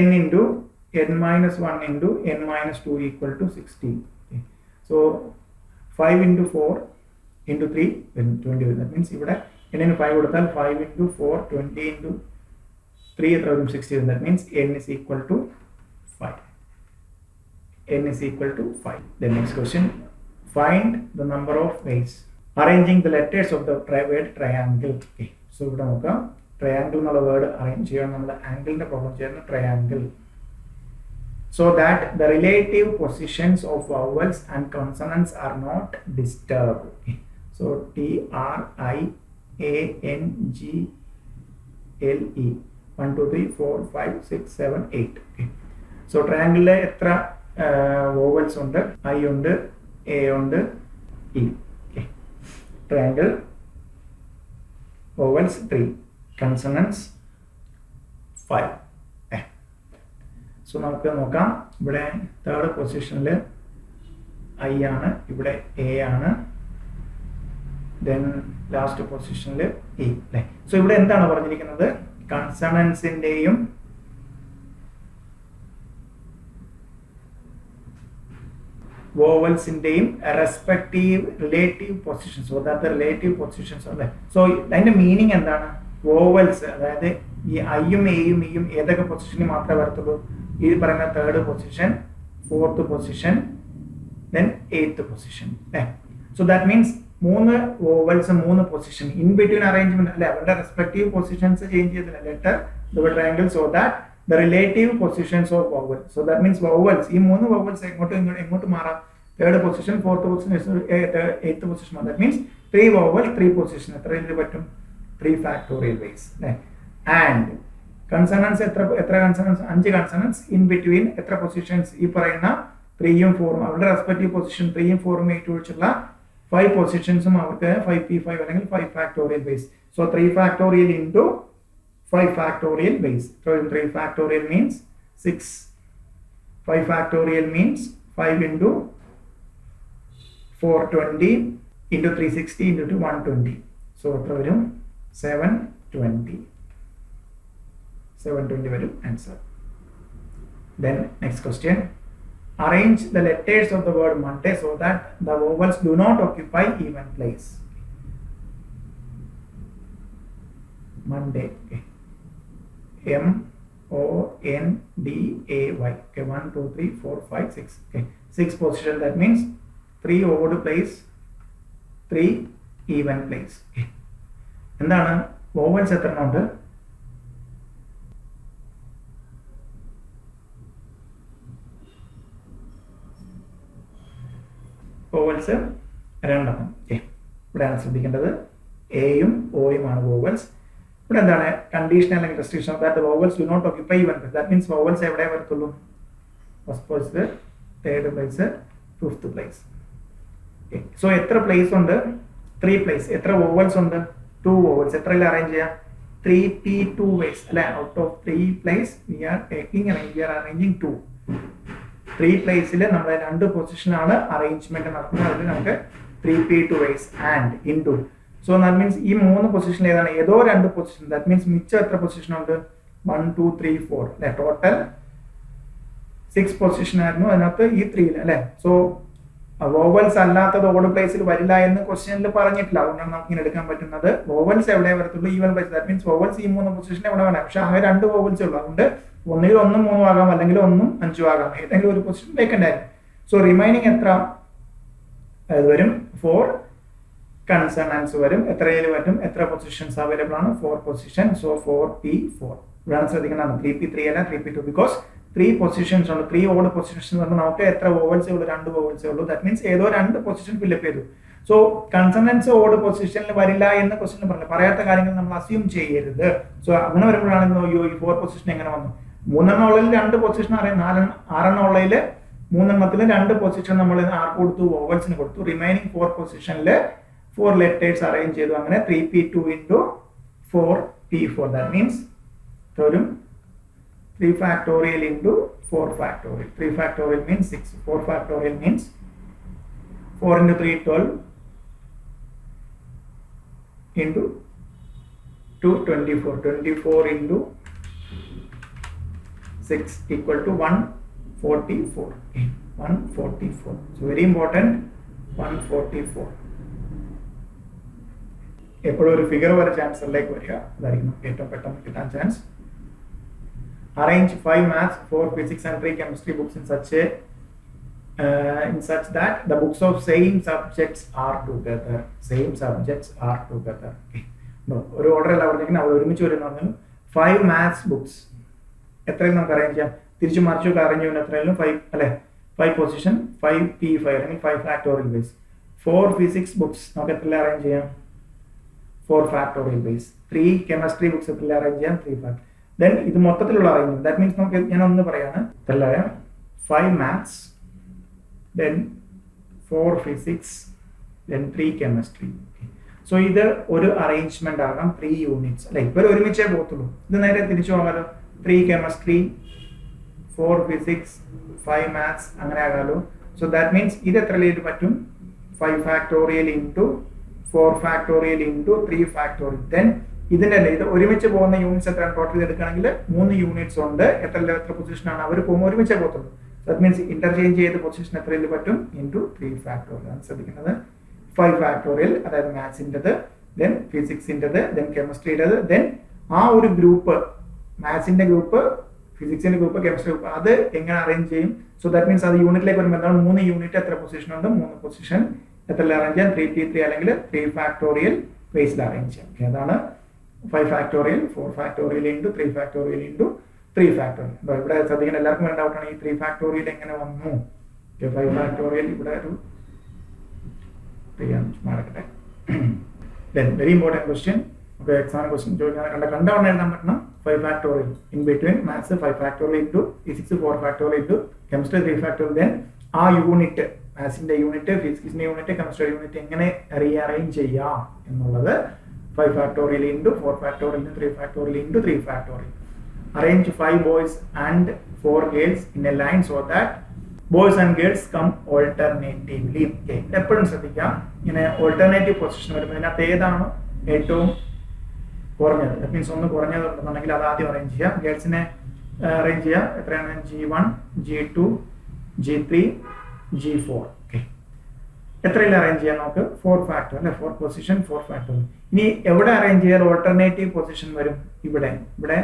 n into n minus 1 into n minus 2 equal to 60. So 5 into 4 into 3 then 20. That means ഇവിടെ n ന് 5 കൊടുത്താൽ 5 into 4 20 into 3 എത്ര വരും? 60. That means n is equal to 5. n is equal to 5. The next question, find the number of ways. Arranging the letters of the word triangle. Okay. So ഇവിടെ നോക്കാം triangle എന്നുള്ള word arrange ചെയ്യണം. നമ്മൾ ആംഗിളിന്റെ problem ചെയ്യുന്ന triangle. So that the relative positions of vowels and consonants are not disturbed. Okay. So triangle 1 2 3 4 5 6 7 8. Okay. So triangle എത്ര vowels ഉണ്ട്? I ഉണ്ട്, A ഉണ്ട്, E. Okay. Triangle vowels 3, consonants 5. So നമുക്ക് നോക്കാം. ഇവിടെ തേർഡ് പൊസിഷനിൽ I ആണ്, ഇവിടെ A ആണ്, then ലാസ്റ്റ് പൊസിഷനിൽ E അല്ലേ. സോ ഇവിടെ എന്താണ് പറഞ്ഞിരിക്കുന്നത്? കൺസണൻസിന്റെയും വോവൽസിന്റെയും respective relative positions. So that relative positions അല്ലേ. സോ അതിന്റെ മീനിങ് എന്താണ്? വോവൽസ്, അതായത് ഈ ഐയും എയും ഇയും ഏതൊക്കെ പൊസിഷനിൽ മാത്രമേ വരത്തുള്ളൂ? ഈ പറയുന്ന third position, fourth position, then eighth position അല്ലേ. So that means 3 vowels 3 position in between arrangement അല്ലെ. അവരുടെ റെസ്പെക്റ്റീവ് പൊസിഷൻസ് ചേഞ്ച് ചെയ്തില്ല letter triangle. So that the relative positions of vowel. So that means vowels, ഈ 3 vowels എങ്ങോട്ട് മാറാം? Third position, fourth position, eighth position. that means 3 vowels 3 position. എത്ര ഇതിൽ പറ്റും? 3 factorial ways അല്ലേ. ആൻഡ് കൺസണൻസ് എത്ര consonants? 5 consonants in between എത്ര positions? ഈ പറയുന്ന 3ഉം 4ഉം അവരുടെ റെസ്പെക്റ്റീവ് പൊസിഷൻ 3ഉം 4ഉം 8 ഒഴിച്ചുള്ള 5 പൊസിഷൻസും അവർക്ക് 5p5 അല്ലെങ്കിൽ 5 factorial ways. So 3 factorial into 5 factorial ways. So 3 factorial means 6. 5 factorial means 5 into 420 into 360 into 120. So 720. 720 varum answer. Then next question. Arrange the letters of the word Monday so that the vowels do not occupy even place. Monday. Okay. M-O-N-D-A-Y. Okay, 1 2 3 4 5 6. Okay, 6 position. That means 3 odd place, 3 even place. Okay. എന്താണ് vowels എത്ര ഉണ്ട്? vowels 2. Okay, ഇവിടെയാണ് ശ്രദ്ധിക്കേണ്ടത്. എയും ഓയും ആണ് vowels. ഇവിടെ എന്താണ് conditional അല്ലെങ്കിൽ restriction? That the vowels do not occupy even place. That means vowels എവിടെ വരത്തുള്ളൂ? First place, third place, fifth place. Okay. So എത്ര പ്ലേസ് ഉണ്ട്? 3 പ്ലേസ്. എത്ര വോവൽസ് ഉണ്ട്? 2 വോവൽസ്. എത്രയിൽ അറേഞ്ച് ചെയ്യാം? 3p2 ways അല്ലെ. Out of 3 place we are arranging 2. 3 പ്ലേസിൽ നമ്മൾ 2 പൊസിഷനാണ് അറേഞ്ച്മെന്റ് നടത്തുന്നത്. അതിൽ നമുക്ക് 3p2 ways and into. So that means ഈ 3 പൊസിഷൻ ഏതാണ്? ഏതോ 2 പൊസിഷൻ. ദാറ്റ് മീൻസ് മിച്ചം എത്ര പൊസിഷൻ ഉണ്ട്? 1 2 3 4 അല്ലെ. ടോട്ടൽ 6 പൊസിഷൻ ആയിരുന്നു അതിനകത്ത് ഈ 3 അല്ലെ. സോ വോവൽസ് അല്ലാത്തത് ഓഡ് പ്ലേസിൽ വരില്ല എന്ന് ക്വസ്റ്റ്യനിൽ പറഞ്ഞിട്ടില്ല. അതുകൊണ്ടാണ് നമുക്ക് ഇങ്ങനെ എടുക്കാൻ പറ്റുന്നത്. വോവൽസ് എവിടെ വരത്തുള്ളൂ? Even place. That means vowels ഈ 3 പൊസിഷൻ എവിടെ വേണം. പക്ഷെ ആകെ 2 വോവൽസ് ഉള്ളൂ. അതുകൊണ്ട് ഒന്നുകിൽ 1 3 ആകാം, അല്ലെങ്കിൽ 1 5 ആകാം. ഏതെങ്കിലും ഒരു പൊസിഷൻ വേക്കന്റ് ആയിരിക്കും. സോ റിമൈനിങ് എത്ര വരും? 4 കൺസണൻസ് വരും. എത്രയിൽ വരും? എത്ര പൊസിഷൻസ് അവൈലബിൾ ആണ്? 4 പൊസിഷൻ. So 4p4. ഇവിടെയാണ് ശ്രദ്ധിക്കണം. 3p3 അല്ല 3p2. ബിക്കോസ് 3 പൊസിഷൻസ് ഉണ്ട്. 3 ഓഡ് പൊസിഷൻസ് പറഞ്ഞാൽ നമുക്ക് എത്ര വോവൽസേ ഉള്ളൂ? 2 വോവൽസേ ഉള്ളൂ. ദാറ്റ് മീൻസ് ഏതോ 2 പൊസിഷൻ ഫില്ലപ്പ് ചെയ്തു. സോ കൺസണൻസ് ഓഡ് പൊസിഷനിൽ വരില്ല എന്ന് ക്വസ്റ്റ്യൻ പറഞ്ഞു. പറയാത്ത കാര്യങ്ങൾ നമ്മൾ അസ്യൂം ചെയ്യരുത്. സോ അങ്ങനെ വരുമ്പോഴാണ് ഈ 4 പൊസിഷൻ എങ്ങനെ വന്നു? 3 ഉള്ളതിൽ 2 പൊസിഷൻ അറിയാം. 6 ഉള്ളതിൽ 3 2 പൊസിഷൻ നമ്മൾ ആർക്ക് കൊടുത്തു? വോവൽസിന് കൊടുത്തു. റിമൈനിങ് 4 പൊസിഷനിൽ 4 letters arrange ചെയ്തു. അങ്ങനെ 3p2 into 4p4. That means 3 factorial into 4 factorial. 3 factorial means 6. 4 factorial means 4 into 3 12 into 2 24. 24 into 6 equal to 144. 144. So very important. 144. എപ്പോഴും ഒരു ഫിഗർ വരെ ചാൻസറിലേക്ക് വരിക. അതായിരിക്കും നമുക്ക് ഏറ്റവും പെട്ടെന്ന് കിട്ടാൻ chance. Arrange 5 maths, 4 physics and 3 chemistry books in such a in such that the books of same subjects are together. Same subjects are together. Okay. No, ഒരു ഓർഡർ അല്ല പറഞ്ഞിരിക്കുന്നത്, അവർ ഒരുമിച്ച് വരുന്ന പറഞ്ഞു 5 മാത്സ് ബുക്സ് എത്രയും നമുക്ക് അറേഞ്ച് ചെയ്യാം, തിരിച്ചു മറിച്ചൊക്കെ അറേഞ്ച് ചെയ്യുന്ന എത്രയും 5 അല്ലെ, 5 പൊസിഷൻ 5p5 അല്ലെങ്കിൽ 5 ഫാക്ടോറിയൽ ബേസ്. 4 ഫിസിക്സ് ബുക്സ് നമുക്ക് എത്ര അറേഞ്ച് ചെയ്യാം, 4 ഫാക്ടോറിയൽ ബേസ്. 3 കെമിസ്ട്രി ബുക്സ് എത്ര അറേഞ്ച് ചെയ്യാം, 3 ഫാക്ടർ. ദെൻ ഇത് മൊത്തത്തിലുള്ള അറേഞ്ച്മെന്റ്, ദാറ്റ് മീൻസ് നമുക്ക് ഞാൻ ഒന്ന് പറയാണ്, എത്ര 5 maths, then 4 physics, then 3 chemistry. So ഇത് ഒരു അറേഞ്ച്മെന്റ് ആകാം, 3 യൂണിറ്റ്സ് അല്ലെ, ഇവർ ഒരുമിച്ചേ പോകത്തുള്ളൂ. ഇത് നേരെ തിരിച്ചു പോകാമല്ലോ, 3 chemistry, 4 physics, 5 maths അങ്ങനെ ആകാമല്ലോ. സോ ദാറ്റ് മീൻസ് ഇത് എത്ര ലേറ്റ് പറ്റും, 5 factorial into 4 factorial into 3 factorial. Then ഇതിന്റെ അല്ലേ, ഇത് ഒരുമിച്ച് പോകുന്ന യൂണിറ്റ്സ് എത്ര ടോട്ടൽ എടുക്കുകയാണെങ്കിൽ 3 യൂണിറ്റ്സ് ഉണ്ട്. എത്ര പൊസിഷനാണ് അവർ പോകുമ്പോൾ ഒരുമിച്ചേ പോകത്തുള്ളൂ. That means interchange ചെയ്ത പൊസിഷൻ എത്രയിൽ പറ്റും, ഇൻറ്റു 3 ഫാക്ടോറിയൽ ആണ് ശ്രദ്ധിക്കുന്നത്. 5 ഫാക്ടോറിയൽ അതായത് മാത്സിൻ്റെത്, ദെൻ ഫിസിക്സിൻ്റെത്, ദെൻ കെമിസ്ട്രിയുടേത്, ദെൻ ആ ഒരു ഗ്രൂപ്പ് മാത്സിന്റെ ഗ്രൂപ്പ്, ഫിസിക്സിന്റെ ഗ്രൂപ്പ്, കെമിസ്ട്രി ഗ്രൂപ്പ്, അത് എങ്ങനെ അറേഞ്ച് ചെയ്യും. സോ ദാറ്റ് മീൻസ് അത് യൂണിറ്റിലേക്ക് വരുമ്പോൾ എന്താണ്, 3 യൂണിറ്റ് എത്ര പൊസിഷൻ ഉണ്ട്, 3 പൊസിഷൻ എത്ര അറേഞ്ച് ചെയ്യാം, 3p3 അല്ലെങ്കിൽ 3 ഫാക്ടോറിയൽ ബേസിൽ അറേഞ്ച് ചെയ്യാം. ഓക്കെ, അതാണ് 5 factorial, 4 factorial into 3 factorial into 3 factorial. ഇവിടെ ശ്രദ്ധിക്കാൻ എല്ലാവർക്കും വേണ്ട ഡൗട്ടാണ്, ഈ 3 ഫാക്ടോറിയൽ എങ്ങനെ വന്നു. 5 ഫാക്ടോറിയൽ ഇവിടെ ഒരു നടക്കട്ടെ. Then very important question. Okay, exam question ചോദിക്കാൻ കണ്ടവണ്ണം എഴുതാൻ പറ്റണം. 5 factorial in between maths 5 factorial into physics 4 factorial into chemistry 3 factorial. Then ആ യൂണിറ്റ്, മാത്സിന്റെ യൂണിറ്റ്, ഫിസിക്സിന്റെ യൂണിറ്റ്, കെമിസ്ട്രി യൂണിറ്റ് എങ്ങനെ റീഅറേഞ്ച് ചെയ്യാം എന്നുള്ളത് 5 factorial into 4 factorial into 3 factorial into 3 factorial. Arrange 5 boys and 4 girls in a line so that boys and girls come alternatively. Okay, എപ്പോഴും ശ്രദ്ധിക്കാം, ഇങ്ങനെ alternative position വരുമ്പോൾ ഇതിനകത്ത് ഏതാണ് ഏറ്റവും കുറഞ്ഞത്, ദാറ്റ് മീൻസ് ഒന്ന് കുറഞ്ഞതുണ്ടെന്നുണ്ടെങ്കിൽ അത് ആദ്യം അറേഞ്ച് ചെയ്യാം. ഗേൾസിനെ അറേഞ്ച് ചെയ്യാം, എത്രയാണ്, G1, G2, G3, G4. Okay, എത്രയിൽ arrange ചെയ്യാം നമുക്ക്, 4 ഫാക്ടർ അല്ലെ, 4 പൊസിഷൻ 4 ഫാക്ടർ. ഇനി എവിടെ അറേഞ്ച് ചെയ്യാൻ ഓൾട്ടർനേറ്റീവ് പൊസിഷൻ വരും, ഇവിടെ ഇവിടെ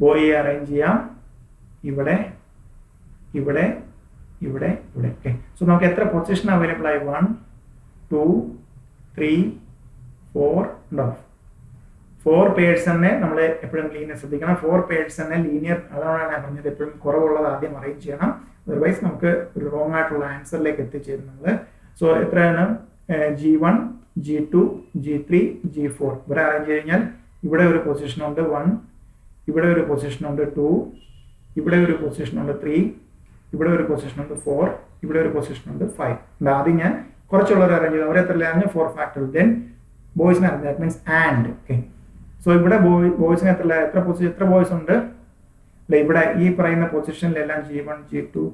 ബോയെ അറേഞ്ച് ചെയ്യാം, ഇവിടെ ഇവിടെ ഇവിടെ ഇവിടെ. ഓക്കെ, സോ നമുക്ക് എത്ര പൊസിഷൻ അവൈലബിൾ ആയി, 1 2 3 4 ഉണ്ടോ. 4 പേഴ്സണെ നമ്മൾ എപ്പോഴും ലീനിയർ ശ്രദ്ധിക്കണം, 4 പേഴ്സണെ ലീനിയർ, അതാണ് ഞാൻ പറഞ്ഞത് എപ്പോഴും കുറവുള്ളത് ആദ്യം അറേഞ്ച് ചെയ്യണം, അതർവൈസ് നമുക്ക് ഒരു റോങ് ആയിട്ടുള്ള ആൻസറിലേക്ക് എത്തിച്ചേരും നമ്മൾ. സോ എത്രയാണ്, G1, G2, G3, G4 ഇവിടെ അറേഞ്ച് കഴിഞ്ഞാൽ ഇവിടെ ഒരു പൊസിഷൻ ഉണ്ട് 1, ഇവിടെ ഒരു പൊസിഷൻ ഉണ്ട് 2, ഇവിടെ ഒരു പൊസിഷൻ ഉണ്ട് 3, ഇവിടെ ഒരു പൊസിഷൻ ഉണ്ട് 4, ഇവിടെ ഒരു പൊസിഷൻ ഉണ്ട് 5. ആദ്യം ഞാൻ കുറച്ചുള്ളവർ അറേഞ്ച് ചെയ്തു, അവരെ എത്ര അറിഞ്ഞു, 4 ഫാക്ടർ. ദെൻ ബോയ്സിനെ അറിഞ്ഞു, that means and. Okay, so ഇവിടെ ബോയ്സിന് എത്ര ബോയ്സ് ഉണ്ട്, ഇവിടെ ഈ പറയുന്ന പൊസിഷനിലെല്ലാം G1, G2,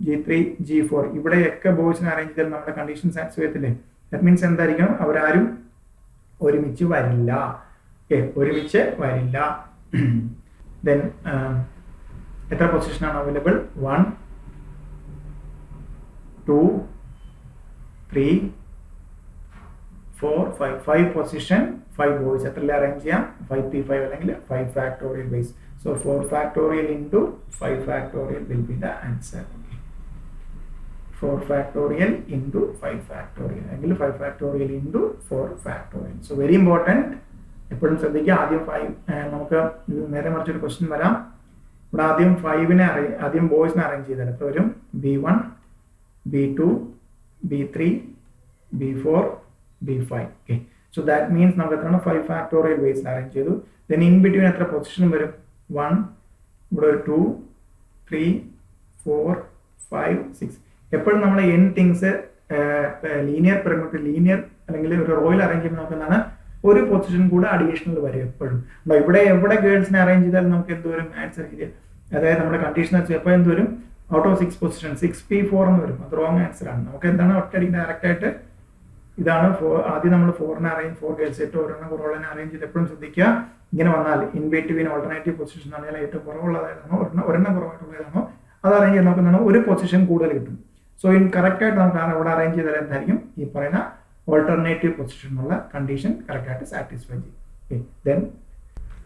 G3, G4 ഇവിടെയൊക്കെ ബോയ്സിനെ അറേഞ്ച് ചെയ്താൽ നമ്മുടെ കണ്ടീഷൻ സാറ്റിസ്ഫൈ ചെയ്യത്തില്ലേ. ദാറ്റ് മീൻസ് എന്തായിരിക്കണം, അവരാരും ഒരുമിച്ച് വരില്ല. ഓക്കെ, ഒരുമിച്ച് വരില്ല. ദെൻ എത്ര പൊസിഷൻ ആണ് അവൈലബിൾ, 1 2 3 4 5 5 പൊസിഷൻ 5 ബോയ്സ് എത്ര അറേഞ്ച് ചെയ്യാം, 5p5 അല്ലെങ്കിൽ 5 factorial base. So 4 factorial into 5 factorial will be the answer. 4 factorial into 5 factorial അല്ലെങ്കിൽ 5 factorial into 4 factorial. So very important, എപ്പോഴും ശ്രദ്ധിക്കുക. ആദ്യം 5 നമുക്ക് നേരെ മറിച്ചൊരു ക്വസ്റ്റ്യൻ വരാം. ഇവിടെ ആദ്യം 5നെ ആദ്യം ബോയ്സിനെ അറേഞ്ച് ചെയ്താൽ എത്ര വരും, B1, B2, B3, B4, B5. Okay, so that means നമുക്ക് എത്രയാണ്, 5 ഫാക്ടോറിയൽ ബേസിൽ അറേഞ്ച് ചെയ്തു. ദെൻ ഇൻ ബിറ്റ്വീൻ എത്ര പൊസിഷൻ വരും, 1, ഇവിടെ ഒരു 2 3 4 5 6. എപ്പോഴും നമ്മൾ n things linear pyramid, linear അല്ലെങ്കിൽ ഒരു റോയിൽ അറേഞ്ച് ചെയ്യുമ്പോൾ നമുക്ക് എന്താണ്, ഒരു പൊസിഷൻ കൂടെ അഡീഷണൽ വരും എപ്പോഴും. ഇവിടെ എവിടെ ഗേൾസിനെ അറേഞ്ച് ചെയ്താൽ നമുക്ക് എന്തോരും ആൻസർ ചെയ്യാം, അതായത് നമ്മുടെ കണ്ടീഷൻ എപ്പോൾ എന്തോരും, ഔട്ട് ഓഫ് 6 പൊസിഷൻ 6p4 എന്ന് വരും. അത് റോങ് ആൻസർ ആണ്. നമുക്ക് എന്താണ് ഒറ്റയടി ഡയറക്റ്റ് ആയിട്ട് ഇതാണ് ആദ്യം നമ്മൾ 4നെ അറേഞ്ച് 4 ഗേൾസ് ആയിട്ട് ഒരെണ്ണം കുറവുള്ളതിനെ അറേഞ്ച് ചെയ്ത് എപ്പോഴും ശ്രദ്ധിക്കുക. ഇങ്ങനെ വന്നാൽ ഇൻ ബിറ്റ്വീൻ ഓൾട്ടർനേറ്റീവ് പൊസിഷൻ ആണെങ്കിൽ ഏറ്റവും കുറവുള്ളതാണോ ഒരെണ്ണം കുറവായിട്ടുള്ളതാണോ അത് അറേഞ്ച് ചെയ്ത് നമുക്ക് എന്താണ് ഒരു പൊസിഷൻ കൂടുതൽ കിട്ടും. സോ ഇൻ കറക്റ്റ് ആയിട്ട് നമുക്ക് അവിടെ അറേഞ്ച് ചെയ്താൽ എന്തായിരിക്കും, ഈ പറയുന്ന ഓൾട്ടർനേറ്റീവ് പൊസിഷനുള്ള കണ്ടീഷൻ കറക്റ്റ് ആയിട്ട് സാറ്റിസ്ഫൈ ചെയ്യും. Then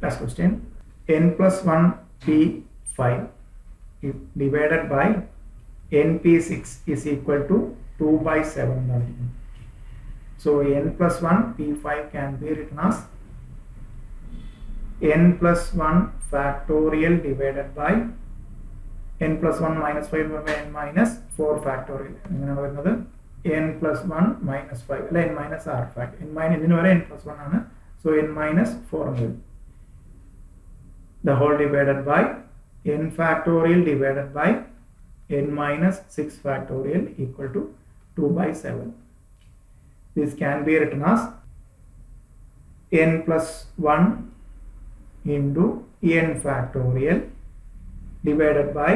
last question, n+1 p5 divided by np6 is equal to 2 by 7. So n plus 1 p5 can be written as n plus 1 factorial divided by n plus 1 minus 5 n minus 4 factorial. N plus 1 minus 5 n minus r fact n plus 1 ആണ്. So n minus 4 the whole divided by n factorial divided by n minus 6 factorial equal to 2 by 7. This can be written as n plus 1 into n factorial divided by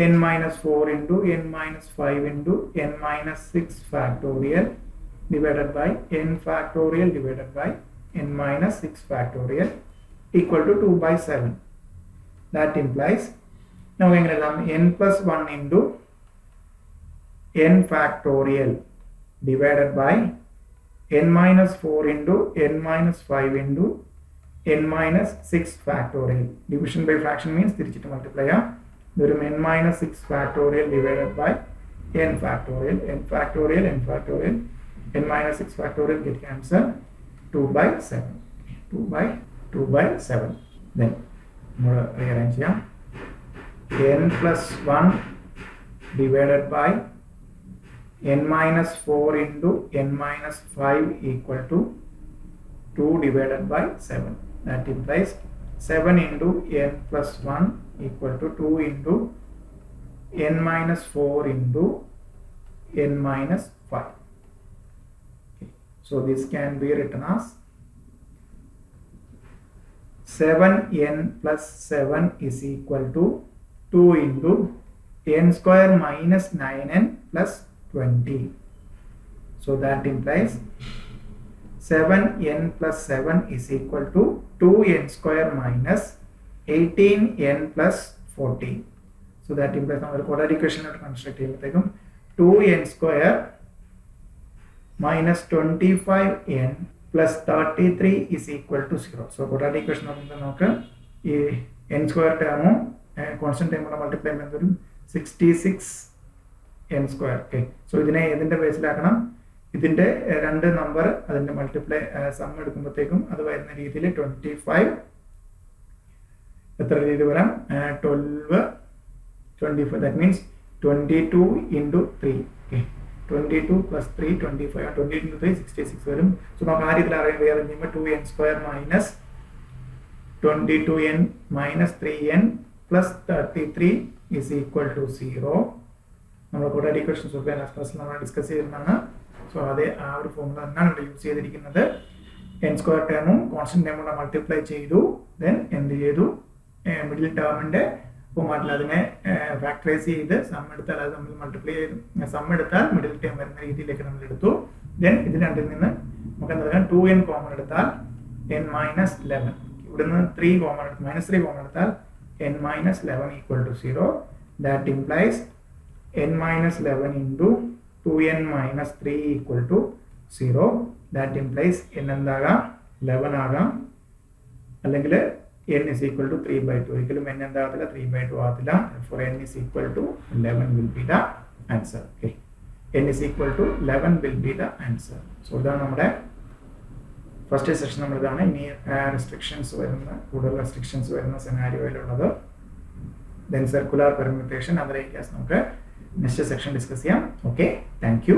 n minus 4 into n minus 5 into n minus 6 factorial divided by n factorial divided by n minus 6 factorial equal to 2 by 7. That implies, now n plus 1 into n factorial divided by n minus 4 into n minus 5 into n minus 6 factorial. Division by fraction means തിരിച്ചിട്ട് multiply ചെയ്യാം. n minus 6 factorial divided by n factorial, n factorial, n factorial, n minus 6 factorial get cancelled, 2 by 7. 2 by 7. Then rearrange ചെയ്യാം. n plus 1 divided by n minus 4 into n minus 5 equal to 2 divided by 7. That implies 7 into n plus 1 equal to 2 into n minus 4 into n minus 5. Okay. So this can be written as 7n plus 7 is equal to 2 into n square minus 9n plus 20. So that implies 7n plus 7 is equal to 2n square minus 18n plus 14. So that implies our quadratic equation construct 2n square minus 25n plus 33 is equal to 0. So quadratic equation n square term constant term multiply 66n square. Okay. So ഇതിന്റെ ബേസിലാക്കണം. ഇതിന്റെ രണ്ട് number അതിന്റെ multiply some എടുക്കുമ്പോഴത്തേക്കും അത് വരുന്ന രീതിയിൽ 25 എത്ര രീതി വരാം 12 25 that means 22 into 3. Okay. 22 plus 3 25 20 into 3 66 വരും. സോ നമുക്ക് ആ രീതിയിൽ അറിയാൻ ചെയ്യുമ്പോൾ 2n square minus 22n minus 3n plus 33 is equal to 0. നമ്മൾ quadratic equation ക്ലാസ്സിൽ നമ്മൾ ഡിസ്കസ് ചെയ്തിരുന്നതാണ്. സോ അതേ ആ ഒരു ഫോർമുല തന്നെയാണ് ഇവിടെ യൂസ് ചെയ്തിരിക്കുന്നത്. n സ്ക്വയർ ടേമും കോൺസ്റ്റന്റ് ടേമും കൂടെ മൾട്ടിപ്ലൈ ചെയ്തു. ദെൻ എന്ത് ചെയ്തു, മിഡിൽ ടേമിന്റെ ഫോർമാറ്റിൽ അതിനെ ഫാക്ടറൈസ് ചെയ്ത് സം എടുത്താൽ അത് നമ്മൾ മൾട്ടിപ്ലൈ ചെയ്ത് സം എടുത്താൽ മിഡിൽ ടേം വരുന്ന രീതിയിലേക്ക് നമ്മൾ എടുത്തു. ദെൻ ഇത് രണ്ടിൽ നിന്ന് നമുക്ക് എന്താ 2n കോമൺ എടുത്താൽ n മൈനസ് 11, ഇവിടെ നിന്ന് 3 കോമൺ എടുത്ത് -3 കോമൺ എടുത്താൽ n minus 11 equal to 0. That implies n minus 11 into 2n minus 3 equal to 0. That implies n എന്താകാം 11 ആകാം, അല്ലെങ്കിൽ n is equal to 3 by 2. ഒരിക്കലും n എന്താകത്തില്ല 3 by 2 ആകത്തില്ല. For n is equal to 11 will be the answer. Okay. n is equal to 11 will be the answer. So ഇതാണ് നമ്മുടെ first session. നമ്മൾ ഇതാണ് ഇനി restrictions വരുന്ന കൂടുതൽ റെസ്ട്രിക്ഷൻസ് വരുന്ന സെനാരിയോയിലുള്ളത്. Then circular permutation, other areas നമുക്ക് നെക്സ്റ്റ് സെക്ഷൻ ഡിസ്കസ് ചെയ്യാം. Okay, thank U.